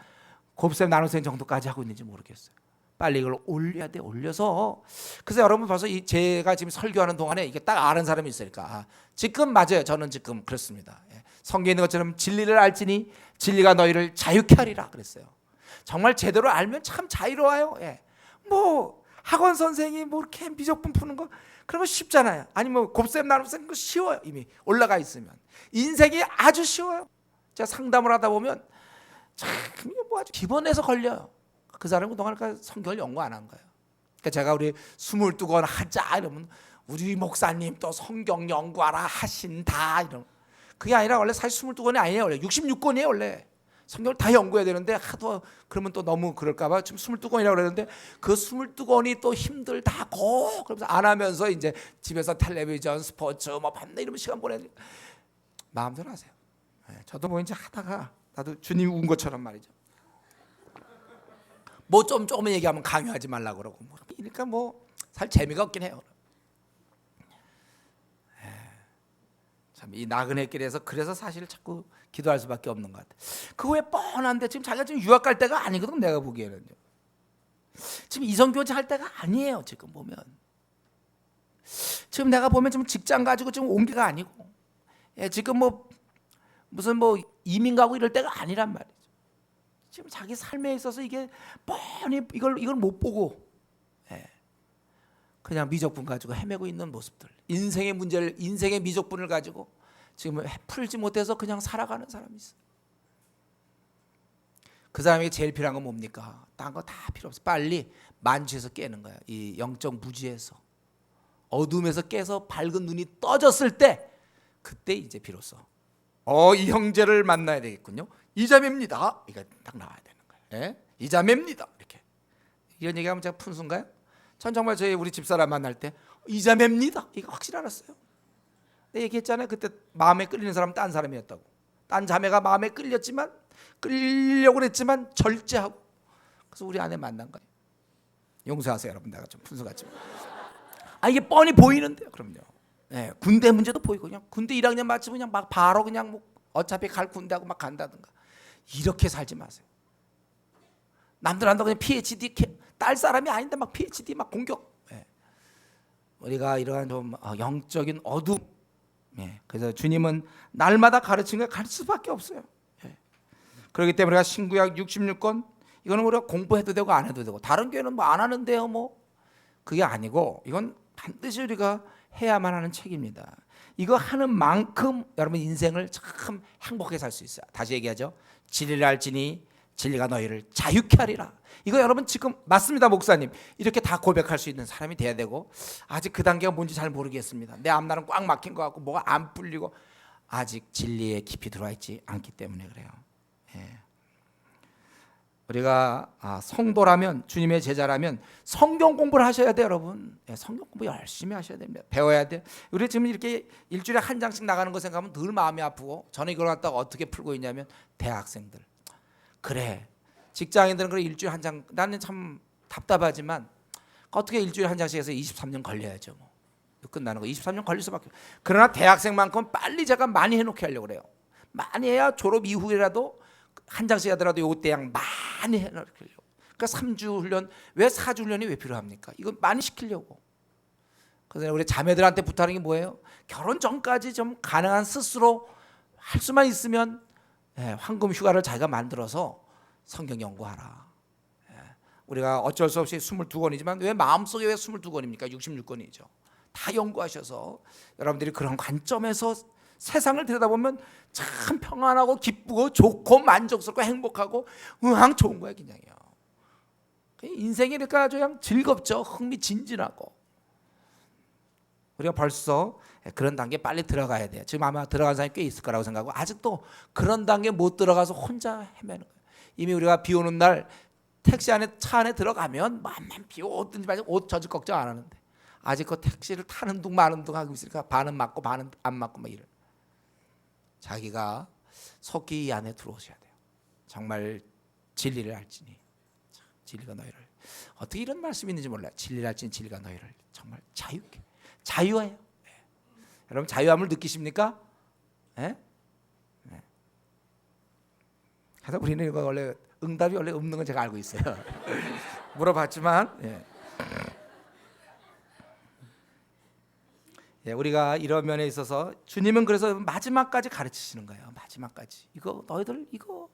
곱셈 나눗셈 정도까지 하고 있는지 모르겠어요. 빨리 이걸 올려야 돼. 올려서 그래서 여러분 벌써 제가 지금 설교하는 동안에 이게 딱 아는 사람이 있으니까 지금 맞아요. 저는 지금 그렇습니다. 성경에 있는 것처럼 진리를 알지니 진리가 너희를 자유케 하리라 그랬어요. 정말 제대로 알면 참 자유로워요. 뭐 학원 선생이 뭐 이렇게 미적분 푸는 거 그런 거 쉽잖아요. 아니 뭐 곱셈 나눗셈 거 쉬워요. 이미 올라가 있으면 인생이 아주 쉬워요. 제가 상담을 하다 보면 참 이거 뭐 아주 기본에서 걸려요. 그 사람은 그동안 성경을 연구 안 한 거예요. 그러니까 제가 우리 22권 하자 이러면 우리 목사님 또 성경 연구하라 하신다 이런. 그게 아니라 원래 사실 22권이 아니에요. 원래 66권이에요. 원래 성경을 다 연구해야 되는데 하도 그러면 또 너무 그럴까봐 지금 22권이라고 그러는데 그 22권이 또 힘들다고 그러면서 안 하면서 이제 집에서 텔레비전 스포츠 뭐 밤새 이러면 시간 보내니 마음대로 하세요. 저도 뭐 이제 하다가 나도 주님 운 것처럼 말이죠. 뭐 조금 얘기하면 강요하지 말라고 그러고 뭐 그러니까 뭐 살 재미가 없긴 해요. 참 이 나그네 길에서 그래서 사실 자꾸 기도할 수밖에 없는 것 같아. 그 후에 뻔한데 지금 자기가 지금 유학 갈 때가 아니거든. 내가 보기에는요. 지금 이성교제 할 때가 아니에요. 지금 보면 지금 내가 보면 지금 직장 가지고 지금 옮기가 아니고 지금 뭐 무슨 뭐 이민 가고 이럴 때가 아니란 말이에요. 지금 자기 삶에 있어서 이게 뻔히 이걸 못 보고 그냥 미적분 가지고 헤매고 있는 모습들, 인생의 문제를 인생의 미적분을 가지고 지금 풀지 못해서 그냥 살아가는 사람이 있어. 그 사람에게 제일 필요한 건 뭡니까? 딴 거 다 필요 없어. 빨리 만취해서 깨는 거야. 이 영적 무지에서 어둠에서 깨서 밝은 눈이 떠졌을 때 그때 이제 비로소 이 형제를 만나야 되겠군요. 이 자매입니다. 이거 딱 나와야 되는 거예요. 이 자매입니다. 이렇게 이런 얘기하면 제가 푼순가요? 전 정말 우리 집사람 만날 때 이 자매입니다. 이거 확실히 알았어요. 내가 얘기했잖아요. 그때 마음에 끌리는 사람은 딴 사람이었다고. 딴 자매가 마음에 끌려고 했지만 절제하고 그래서 우리 아내 만난 거예요. 용서하세요 여러분. 내가 좀 푼수 같지만 이게 뻔히 보이는데요. 그럼요. 군대 문제도 보이고 그냥 군대 1학년 마치고 그냥 막 바로 그냥 뭐 어차피 갈 군대하고 막 간다든가 이렇게 살지 마세요. 남들 한다고 그냥 PhD 딸 사람이 아닌데 막 PhD 막 공격. 우리가 이러한 좀 영적인 어둠. 그래서 주님은 날마다 가르치는 걸 가르칠 수밖에 없어요. 그렇기 때문에 우리가 신구약 66권 이거는 우리가 공부해도 되고 안 해도 되고 다른 교회는 뭐 안 하는데요 뭐 그게 아니고 이건 반드시 우리가 해야만 하는 책입니다. 이거 하는 만큼 여러분 인생을 참 행복하게 살 수 있어요. 다시 얘기하죠. 진리를 알지니 진리가 너희를 자유케 하리라. 이거 여러분 지금 맞습니다 목사님. 이렇게 다 고백할 수 있는 사람이 돼야 되고 아직 그 단계가 뭔지 잘 모르겠습니다. 내 앞날은 꽉 막힌 것 같고 뭐가 안 풀리고 아직 진리에 깊이 들어와 있지 않기 때문에 그래요. 우리가 성도라면 주님의 제자라면 성경 공부를 하셔야 돼요 여러분. 성경 공부 열심히 하셔야 됩니다. 배워야 돼요. 우리 지금 이렇게 일주일에 한 장씩 나가는 거 생각하면 늘 마음이 아프고 저는 이걸 갖다가 어떻게 풀고 있냐면 대학생들 그래 직장인들은 그래 일주일에 한 장 나는 참 답답하지만 어떻게 일주일에 한 장씩 해서 23년 걸려야죠 뭐. 끝나는 거 23년 걸릴 수밖에. 그러나 대학생만큼 빨리 제가 많이 해놓게 하려고 그래요. 많이 해야 졸업 이후에라도 한 장씩 하더라도 요때양 많이 해놓으려고. 그러니까 3주 훈련 왜 4주 훈련이 왜 필요합니까? 이건 많이 시키려고. 그래서 우리 자매들한테 부탁하는 게 뭐예요? 결혼 전까지 좀 가능한 스스로 할 수만 있으면 황금 휴가를 자기가 만들어서 성경 연구하라. 우리가 어쩔 수 없이 22권이지만 왜 마음속에 왜 22권입니까? 66권이죠. 다 연구하셔서 여러분들이 그런 관점에서 세상을 들여다보면 참 평안하고 기쁘고 좋고 만족스럽고 행복하고 으앙 좋은 거야 그냥요. 인생이니까 아주 그냥 즐겁죠. 흥미진진하고. 우리가 벌써 그런 단계 빨리 들어가야 돼요. 지금 아마 들어간 사람이 꽤 있을 거라고 생각하고 아직도 그런 단계 못 들어가서 혼자 헤매는 거예요. 이미 우리가 비 오는 날 택시 안에 차 안에 들어가면 만만 비 오든지 말든지 옷 젖을 걱정 안 하는데 아직 그 택시를 타는 둥 마는 둥 하고 있으니까 반은 맞고 반은 안 맞고 막 이래. 자기가 속히 이 안에 들어오셔야 돼요. 정말 진리를 알지니 진리가 너희를 어떻게 이런 말씀이 있는지 몰라요. 진리를 알지니 진리가 너희를 정말 자유케 자유해요. 네. 여러분 자유함을 느끼십니까? 네? 네. 그래서 우리는 이거 원래 응답이 원래 없는 건 제가 알고 있어요. 물어봤지만 예. 예, 우리가 이런 면에 있어서 주님은 그래서 마지막까지 가르치시는 거예요. 마지막까지 이거 너희들 이거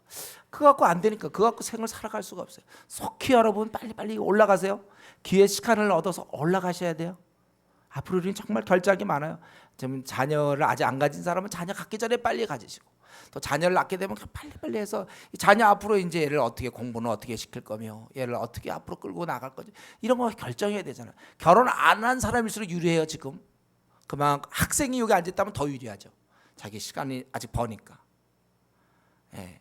그거 갖고 안 되니까 그거 갖고 생을 살아갈 수가 없어요. 속히 여러분 빨리 올라가세요. 기회 시간을 얻어서 올라가셔야 돼요. 앞으로 우리는 정말 결작이 많아요. 지금 자녀를 아직 안 가진 사람은 자녀 갖기 전에 빨리 가지시고 또 자녀를 낳게 되면 빨리 해서 자녀 앞으로 이제 얘를 어떻게 공부는 어떻게 시킬 거며 얘를 어떻게 앞으로 끌고 나갈 거지 이런 거 결정해야 되잖아요. 결혼 안 한 사람일수록 유리해요. 지금 그만 학생이 여기 앉았다면 더 유리하죠. 자기 시간이 아직 버니까. 예.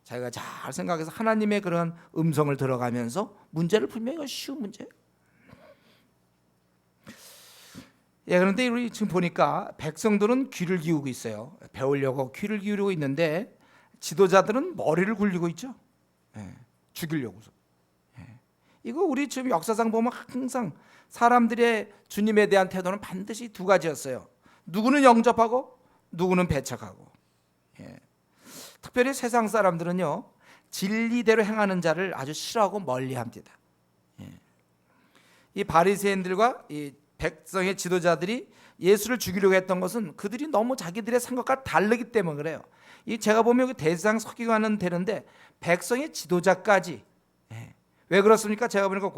자기가 잘 생각해서 하나님의 그런 음성을 들어가면서 문제를 풀면 이거 쉬운 문제예요. 예, 그런데 우리 지금 보니까 백성들은 귀를 기울이고 있어요. 배우려고 귀를 기울이고 있는데 지도자들은 머리를 굴리고 있죠. 예, 죽이려고서. 예. 이거 우리 지금 역사상 보면 항상 사람들의 주님에 대한 태도는 반드시 두 가지였어요. 누구는 영접하고 누구는 배척하고. 예. 특별히 세상 사람들은요 진리대로 행하는 자를 아주 싫어하고 멀리합니다. 예. 이 바리새인들과 이 백성의 지도자들이 예수를 죽이려고 했던 것은 그들이 너무 자기들의 생각과 다르기 때문에 그래요. 이 제가 보면 대상 서기관은 되는데 백성의 지도자까지. 예. 왜 그렇습니까? 제가 보니까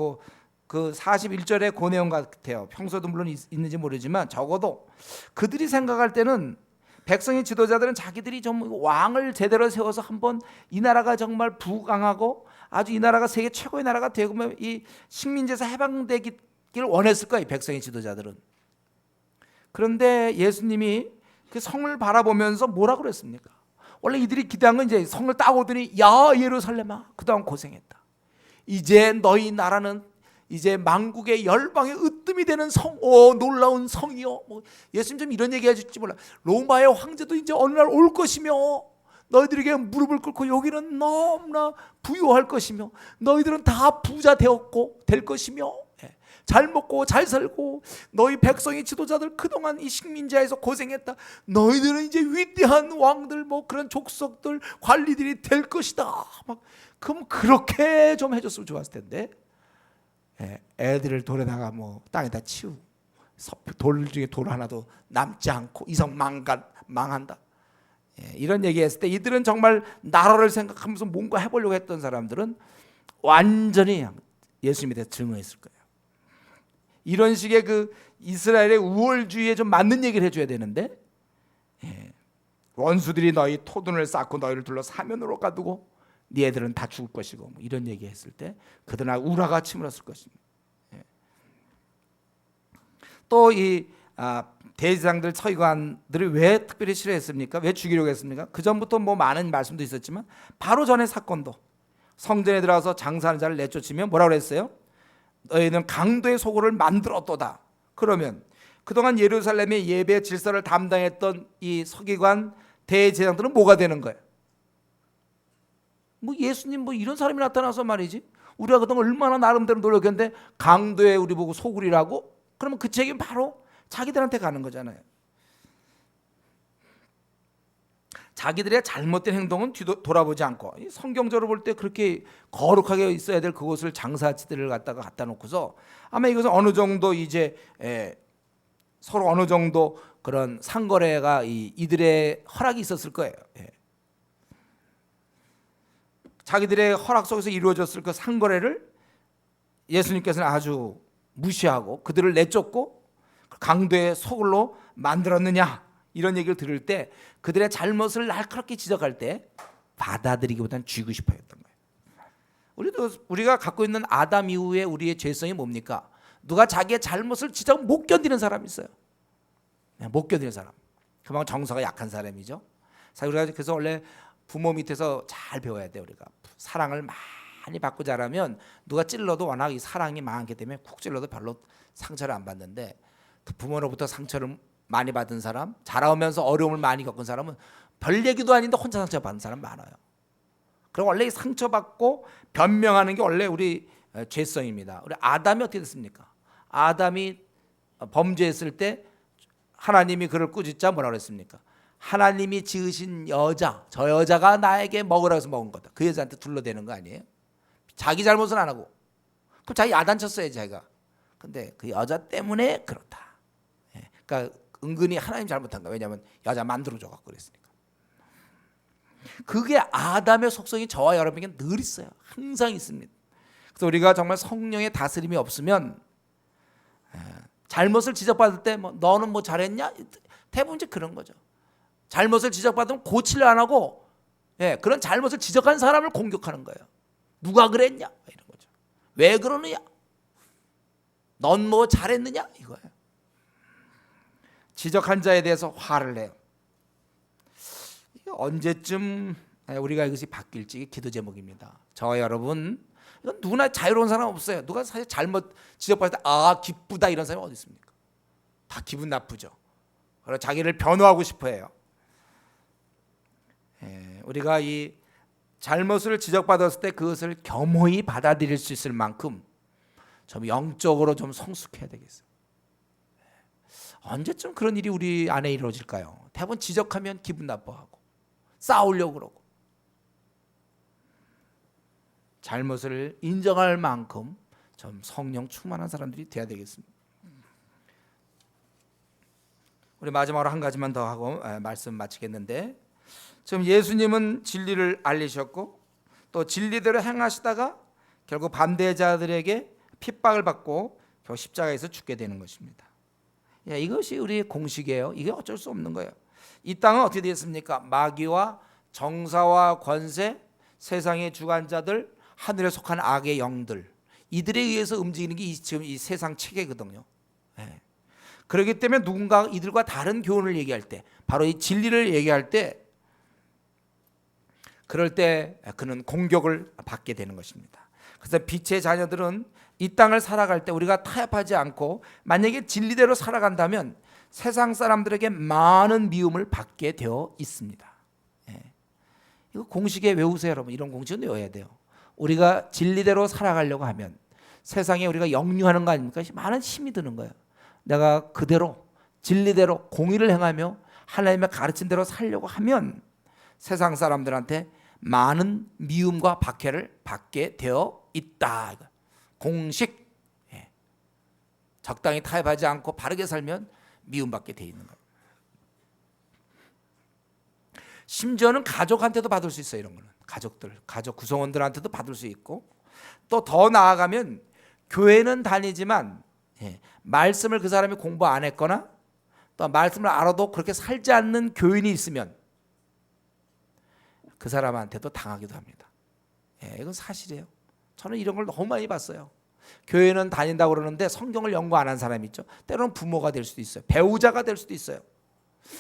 그 41절의 그 내용 같아요. 평소도 물론 있는지 모르지만 적어도 그들이 생각할 때는 백성의 지도자들은 자기들이 좀 왕을 제대로 세워서 한번 이 나라가 정말 부강하고 아주 이 나라가 세계 최고의 나라가 되고 이 식민지에서 해방되길 원했을 거예요. 백성의 지도자들은. 그런데 예수님이 그 성을 바라보면서 뭐라 그랬습니까? 원래 이들이 기대한 건 이제 성을 딱 오더니 야 예루살렘아 그동안 고생했다. 이제 너희 나라는 이제 만국의 열방의 으뜸이 되는 성, 놀라운 성이요. 뭐 예수님 좀 이런 얘기 해줄지 몰라. 로마의 황제도 이제 어느 날 올 것이며 너희들에게 무릎을 꿇고 여기는 너무나 부유할 것이며 너희들은 다 부자 되었고 될 것이며 잘 먹고 잘 살고 너희 백성의 지도자들 그동안 이 식민지하에서 고생했다. 너희들은 이제 위대한 왕들 뭐 그런 족속들 관리들이 될 것이다. 막 그럼 그렇게 좀 해줬으면 좋았을 텐데. 애들을 돌에다가 뭐 땅에다 치우고 돌 중에 돌 하나도 남지 않고 이성 망한다. 이런 얘기했을 때 이들은 정말 나라를 생각하면서 뭔가 해보려고 했던 사람들은 완전히 예수님에 대해 증오했을 거예요. 이런 식의 그 이스라엘의 우월주의에 좀 맞는 얘기를 해줘야 되는데 원수들이 너희 토둔을 쌓고 너희를 둘러 사면으로 가두고 네 애들은 다 죽을 것이고 뭐 이런 얘기했을 때 그들은 우라가 치밀었을 것입니다. 또 이 대제사장들 서기관들이 왜 특별히 싫어했습니까? 왜 죽이려고 했습니까? 그 전부터 뭐 많은 말씀도 있었지만 바로 전에 사건도 성전에 들어가서 장사하는 자를 내쫓으면 뭐라고 그랬어요? 너희는 강도의 소굴을 만들었도다. 그러면 그동안 예루살렘의 예배 질서를 담당했던 이 서기관 대제사장들은 뭐가 되는 거예요? 뭐 예수님 뭐 이런 사람이 나타나서 말이지 우리가 그동안 얼마나 나름대로 노력했는데 강도에 우리 보고 소굴이라고? 그러면 그 책임 바로 자기들한테 가는 거잖아요. 자기들의 잘못된 행동은 돌아보지 않고 성경적으로 볼 때 그렇게 거룩하게 있어야 될 그곳을 장사지들을 갖다 놓고서 아마 이것은 어느 정도 이제 서로 어느 정도 그런 상거래가 이들의 허락이 있었을 거예요. 자기들의 허락 속에서 이루어졌을 그 상거래를 예수님께서는 아주 무시하고 그들을 내쫓고 강도의 소굴로 만들었느냐 이런 얘기를 들을 때 그들의 잘못을 날카롭게 지적할 때 받아들이기보다는 쥐고 싶어 했던 거예요. 우리가 갖고 있는 아담 이후에 우리의 죄성이 뭡니까? 누가 자기의 잘못을 지적하면 못 견디는 사람이 있어요. 못 견디는 사람. 그만큼 정서가 약한 사람이죠. 우리가 그래서 원래 부모 밑에서 잘 배워야 돼요. 우리가 사랑을 많이 받고 자라면 누가 찔러도 워낙 이 사랑이 많기 때문에 쿡 찔러도 별로 상처를 안 받는데 부모로부터 상처를 많이 받은 사람, 자라오면서 어려움을 많이 겪은 사람은 별 얘기도 아닌데 혼자 상처받는 사람 많아요. 그리고 원래 상처받고 변명하는 게 원래 우리 죄성입니다. 우리 아담이 어떻게 됐습니까? 아담이 범죄했을 때 하나님이 그를 꾸짖자 뭐라고 그랬습니까? 하나님이 지으신 여자, 저 여자가 나에게 먹으라고 해서 먹은 거다. 그 여자한테 둘러대는 거 아니에요? 자기 잘못은 안 하고 그럼 자기 야단쳤어야지 자기가. 근데 그 여자 때문에 그렇다. 그러니까 은근히 하나님 잘못한 거야. 왜냐하면 여자 만들어줘 갖고 그랬으니까. 그게 아담의 속성이 저와 여러분에게 늘 있어요. 항상 있습니다. 그래서 우리가 정말 성령의 다스림이 없으면 잘못을 지적받을 때 뭐 너는 뭐 잘했냐? 대부분 이제 그런 거죠. 잘못을 지적받으면 고치려 안 하고 그런 잘못을 지적한 사람을 공격하는 거예요. 누가 그랬냐? 이런 거죠. 왜 그러느냐? 넌 뭐 잘했느냐? 이거예요. 지적한 자에 대해서 화를 내요. 언제쯤 우리가 이것이 바뀔지 기도 제목입니다. 저와 여러분, 이건 누구나 자유로운 사람 없어요. 누가 사실 잘못 지적받을 때 기쁘다 이런 사람이 어디 있습니까? 다 기분 나쁘죠. 그리고 자기를 변호하고 싶어해요. 우리가 이 잘못을 지적받았을 때 그것을 겸허히 받아들일 수 있을 만큼 좀 영적으로 좀 성숙해야 되겠어요. 언제쯤 그런 일이 우리 안에 이루어질까요? 대부분 지적하면 기분 나빠하고 싸우려고 그러고 잘못을 인정할 만큼 좀 성령 충만한 사람들이 돼야 되겠습니다. 우리 마지막으로 한 가지만 더 하고 말씀 마치겠는데, 지금 예수님은 진리를 알리셨고 또 진리대로 행하시다가 결국 반대자들에게 핍박을 받고 결국 십자가에서 죽게 되는 것입니다. 이것이 우리의 공식이에요. 이게 어쩔 수 없는 거예요. 이 땅은 어떻게 되었습니까? 마귀와 정사와 권세, 세상의 주관자들, 하늘에 속한 악의 영들, 이들에 의해서 움직이는 게 지금 이 세상 체계거든요. 그렇기 때문에 누군가 이들과 다른 교훈을 얘기할 때, 바로 이 진리를 얘기할 때, 그럴 때 그는 공격을 받게 되는 것입니다. 그래서 빛의 자녀들은 이 땅을 살아갈 때 우리가 타협하지 않고 만약에 진리대로 살아간다면 세상 사람들에게 많은 미움을 받게 되어 있습니다. 이거 공식에 외우세요, 여러분. 이런 공식은 외워야 돼요. 우리가 진리대로 살아가려고 하면 세상에 우리가 역류하는 거 아닙니까? 많은 힘이 드는 거예요. 내가 그대로 진리대로 공의를 행하며 하나님의 가르친 대로 살려고 하면 세상 사람들한테 많은 미움과 박해를 받게 되어 있다. 공식. 적당히 타협하지 않고 바르게 살면 미움받게 되어 있는 거예요. 심지어는 가족한테도 받을 수 있어요. 이런 거는 가족 구성원들한테도 받을 수 있고, 또 더 나아가면 교회는 다니지만 말씀을 그 사람이 공부 안 했거나 또 말씀을 알아도 그렇게 살지 않는 교인이 있으면 그 사람한테도 당하기도 합니다. 이건 사실이에요. 저는 이런 걸 너무 많이 봤어요. 교회는 다닌다고 그러는데 성경을 연구 안 한 사람이 있죠. 때로는 부모가 될 수도 있어요. 배우자가 될 수도 있어요.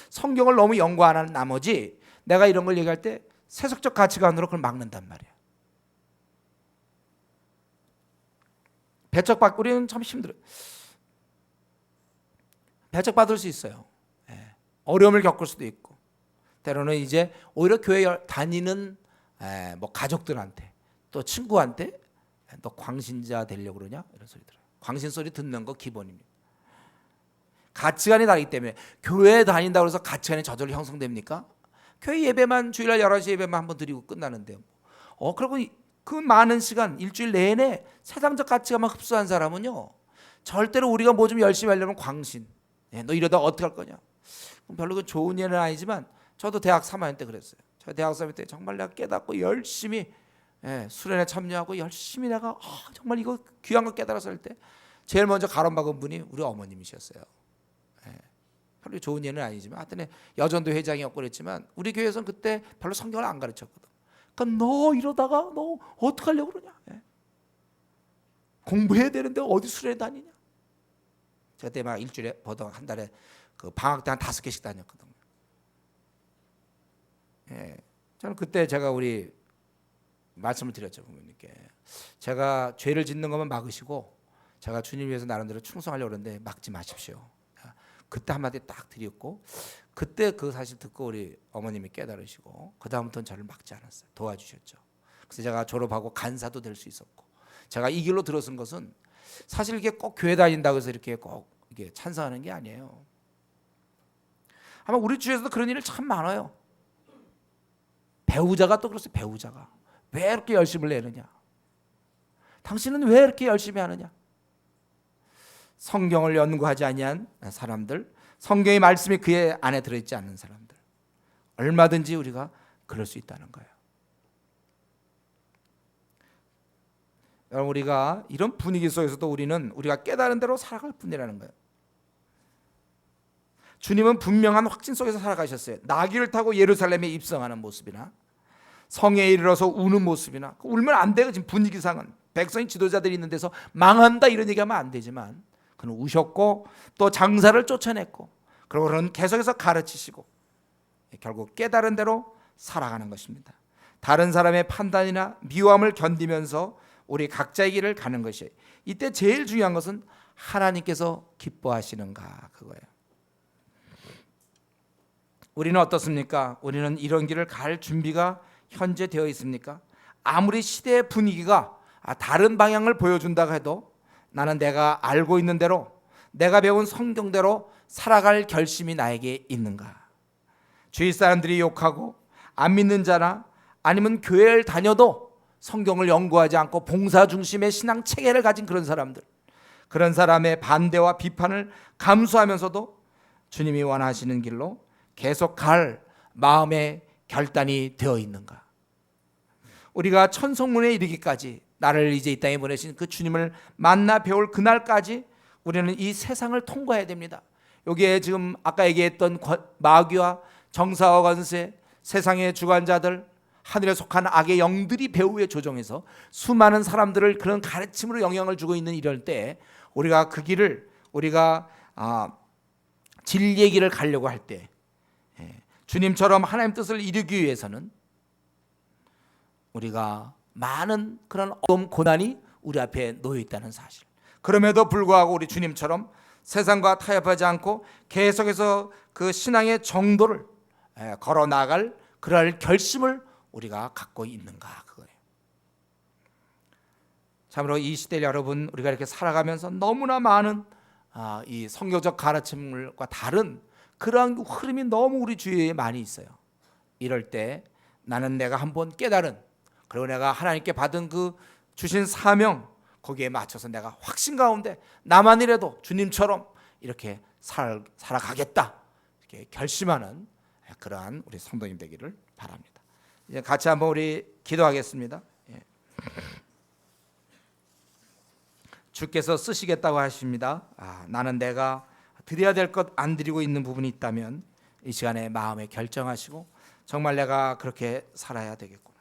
성경을 너무 연구 안 한 나머지 내가 이런 걸 얘기할 때 세속적 가치관으로 그걸 막는단 말이에요. 배척받고 우리는 참 힘들어요. 배척받을 수 있어요. 어려움을 겪을 수도 있고, 때로는 이제 오히려 교회 다니는 뭐 가족들한테 또 친구한테 너 광신자 되려고 그러냐 이런 소리 들어요. 광신 소리 듣는 거 기본입니다. 가치관이 다르기 때문에 교회에 다닌다고 해서 가치관이 저절로 형성됩니까? 교회 예배만 주일날 11시 예배만 한번 드리고 끝나는데요. 그리고 그 많은 시간 일주일 내내 세상적 가치관만 흡수한 사람은요, 절대로 우리가 뭐 좀 열심히 하려면 광신, 너 이러다 어떻게 할 거냐. 별로 그 좋은 예는 아니지만 저도 대학 3학년 때 그랬어요. 저 대학 3학년 때 정말 내가 깨닫고 열심히 수련회 참여하고 열심히 내가 정말 이거 귀한 거 깨달아서 할 때 제일 먼저 가론박은 분이 우리 어머님이셨어요. 별로 좋은 예는 아니지만 하여튼 여전도 회장이었고 그랬지만 우리 교회에서는 그때 별로 성경을 안 가르쳤거든. 그러니까 너 이러다가 너 어떡하려고 그러냐. 공부해야 되는데 어디 수련회 다니냐. 제가 그때 막 일주일에 보통 한 달에 그 방학 때 한 5개씩 다녔거든요. 저는 그때 제가 우리 말씀을 드렸죠. 부모님께 제가 죄를 짓는 것만 막으시고 제가 주님 위해서 나름대로 충성하려고 그러는데 막지 마십시오. 그때 한마디 딱 드렸고 그때 그 사실 듣고 우리 어머님이 깨달으시고 그 다음부터는 저를 막지 않았어요. 도와주셨죠. 그래서 제가 졸업하고 간사도 될 수 있었고 제가 이 길로 들어선 것은 사실 이게 꼭 교회 다닌다고 해서 이렇게 꼭 이게 찬성하는 게 아니에요. 아마 우리 주위에서도 그런 일이 참 많아요. 배우자가 또 그렇어요. 배우자가 왜 이렇게 열심을 내느냐. 당신은 왜 이렇게 열심히 하느냐. 성경을 연구하지 아니한 사람들, 성경의 말씀이 그의 안에 들어있지 않는 사람들, 얼마든지 우리가 그럴 수 있다는 거예요. 여러분 우리가 이런 분위기 속에서도 우리가 깨달은 대로 살아갈 뿐이라는 거예요. 주님은 분명한 확신 속에서 살아가셨어요. 나귀를 타고 예루살렘에 입성하는 모습이나 성에 이르러서 우는 모습이나 울면 안 돼요. 지금 분위기상은 백성이 지도자들이 있는 데서 망한다 이런 얘기하면 안 되지만 그는 우셨고 또 장사를 쫓아냈고 그리고 그는 계속해서 가르치시고 결국 깨달은 대로 살아가는 것입니다. 다른 사람의 판단이나 미워함을 견디면서 우리 각자의 길을 가는 것이에요. 이때 제일 중요한 것은 하나님께서 기뻐하시는가 그거예요. 우리는 어떻습니까? 우리는 이런 길을 갈 준비가 현재 되어 있습니까? 아무리 시대의 분위기가 다른 방향을 보여준다고 해도 나는 내가 알고 있는 대로 내가 배운 성경대로 살아갈 결심이 나에게 있는가? 주위 사람들이 욕하고 안 믿는 자나 아니면 교회를 다녀도 성경을 연구하지 않고 봉사 중심의 신앙 체계를 가진 그런 사람들, 그런 사람의 반대와 비판을 감수하면서도 주님이 원하시는 길로 계속 갈 마음의 결단이 되어 있는가? 우리가 천성문에 이르기까지 나를 이제 이 땅에 보내신 그 주님을 만나 배울 그날까지 우리는 이 세상을 통과해야 됩니다. 여기에 지금 아까 얘기했던 마귀와 정사와 권세, 세상의 주관자들, 하늘에 속한 악의 영들이 배후에 조종해서 수많은 사람들을 그런 가르침으로 영향을 주고 있는 이럴 때 우리가 그 길을 우리가 진리의 길을 가려고 할 때 주님처럼 하나님 뜻을 이루기 위해서는 우리가 많은 그런 어려움 고난이 우리 앞에 놓여 있다는 사실. 그럼에도 불구하고 우리 주님처럼 세상과 타협하지 않고 계속해서 그 신앙의 정도를 걸어 나갈 그럴 결심을 우리가 갖고 있는가 그거예요. 참으로 이 시대 여러분 우리가 이렇게 살아가면서 너무나 많은 이 성경적 가르침과 다른 그러한 흐름이 너무 우리 주위에 많이 있어요. 이럴 때 나는 내가 한번 깨달은 그리고 내가 하나님께 받은 그 주신 사명 거기에 맞춰서 내가 확신 가운데 나만이라도 주님처럼 이렇게 살아가겠다 이렇게 결심하는 그러한 우리 성도님 되기를 바랍니다. 이제 같이 한번 우리 기도하겠습니다. 주께서 쓰시겠다고 하십니다. 나는 내가 드려야 될 것 안 드리고 있는 부분이 있다면 이 시간에 마음에 결정하시고 정말 내가 그렇게 살아야 되겠구나.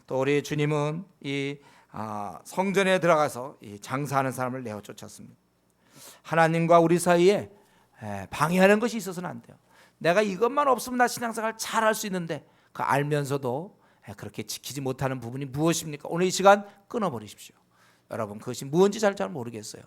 또 우리 주님은 이 성전에 들어가서 이 장사하는 사람을 내어 쫓았습니다. 하나님과 우리 사이에 방해하는 것이 있어서는 안 돼요. 내가 이것만 없으면 나 신앙생활 잘할 수 있는데 그 알면서도 그렇게 지키지 못하는 부분이 무엇입니까? 오늘 이 시간 끊어버리십시오. 여러분 그것이 무엇인지 잘 모르겠어요.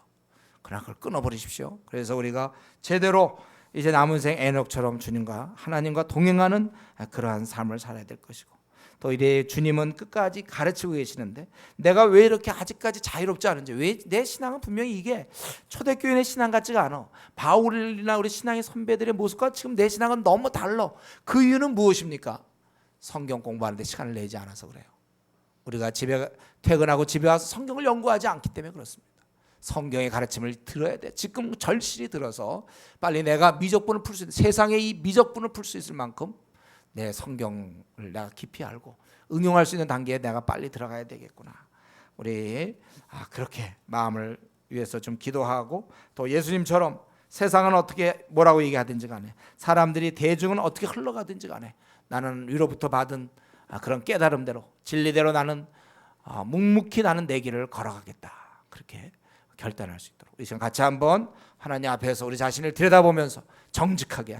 그러나 그걸 끊어버리십시오. 그래서 우리가 제대로 이제 남은 생 에녹처럼 주님과 하나님과 동행하는 그러한 삶을 살아야 될 것이고 또 이래 주님은 끝까지 가르치고 계시는데 내가 왜 이렇게 아직까지 자유롭지 않은지, 왜 내 신앙은 분명히 이게 초대교인의 신앙 같지가 않아. 바울이나 우리 신앙의 선배들의 모습과 지금 내 신앙은 너무 달라. 그 이유는 무엇입니까? 성경 공부하는데 시간을 내지 않아서 그래요. 우리가 집에 퇴근하고 집에 와서 성경을 연구하지 않기 때문에 그렇습니다. 성경의 가르침을 들어야 돼. 지금 절실히 들어서 빨리 내가 미적분을 풀 수 있는, 세상의 이 미적분을 풀 수 있을 만큼 내 성경을 내가 깊이 알고 응용할 수 있는 단계에 내가 빨리 들어가야 되겠구나. 우리 그렇게 마음을 위해서 좀 기도하고, 또 예수님처럼 세상은 어떻게 뭐라고 얘기하든지 간에, 사람들이 대중은 어떻게 흘러가든지 간에 나는 위로부터 받은 그런 깨달음대로 진리대로 나는 묵묵히 나는 내 길을 걸어가겠다. 그렇게 결단할 수 있도록 이 시간 같이 한번 하나님 앞에서 우리 자신을 들여다보면서 정직하게 한번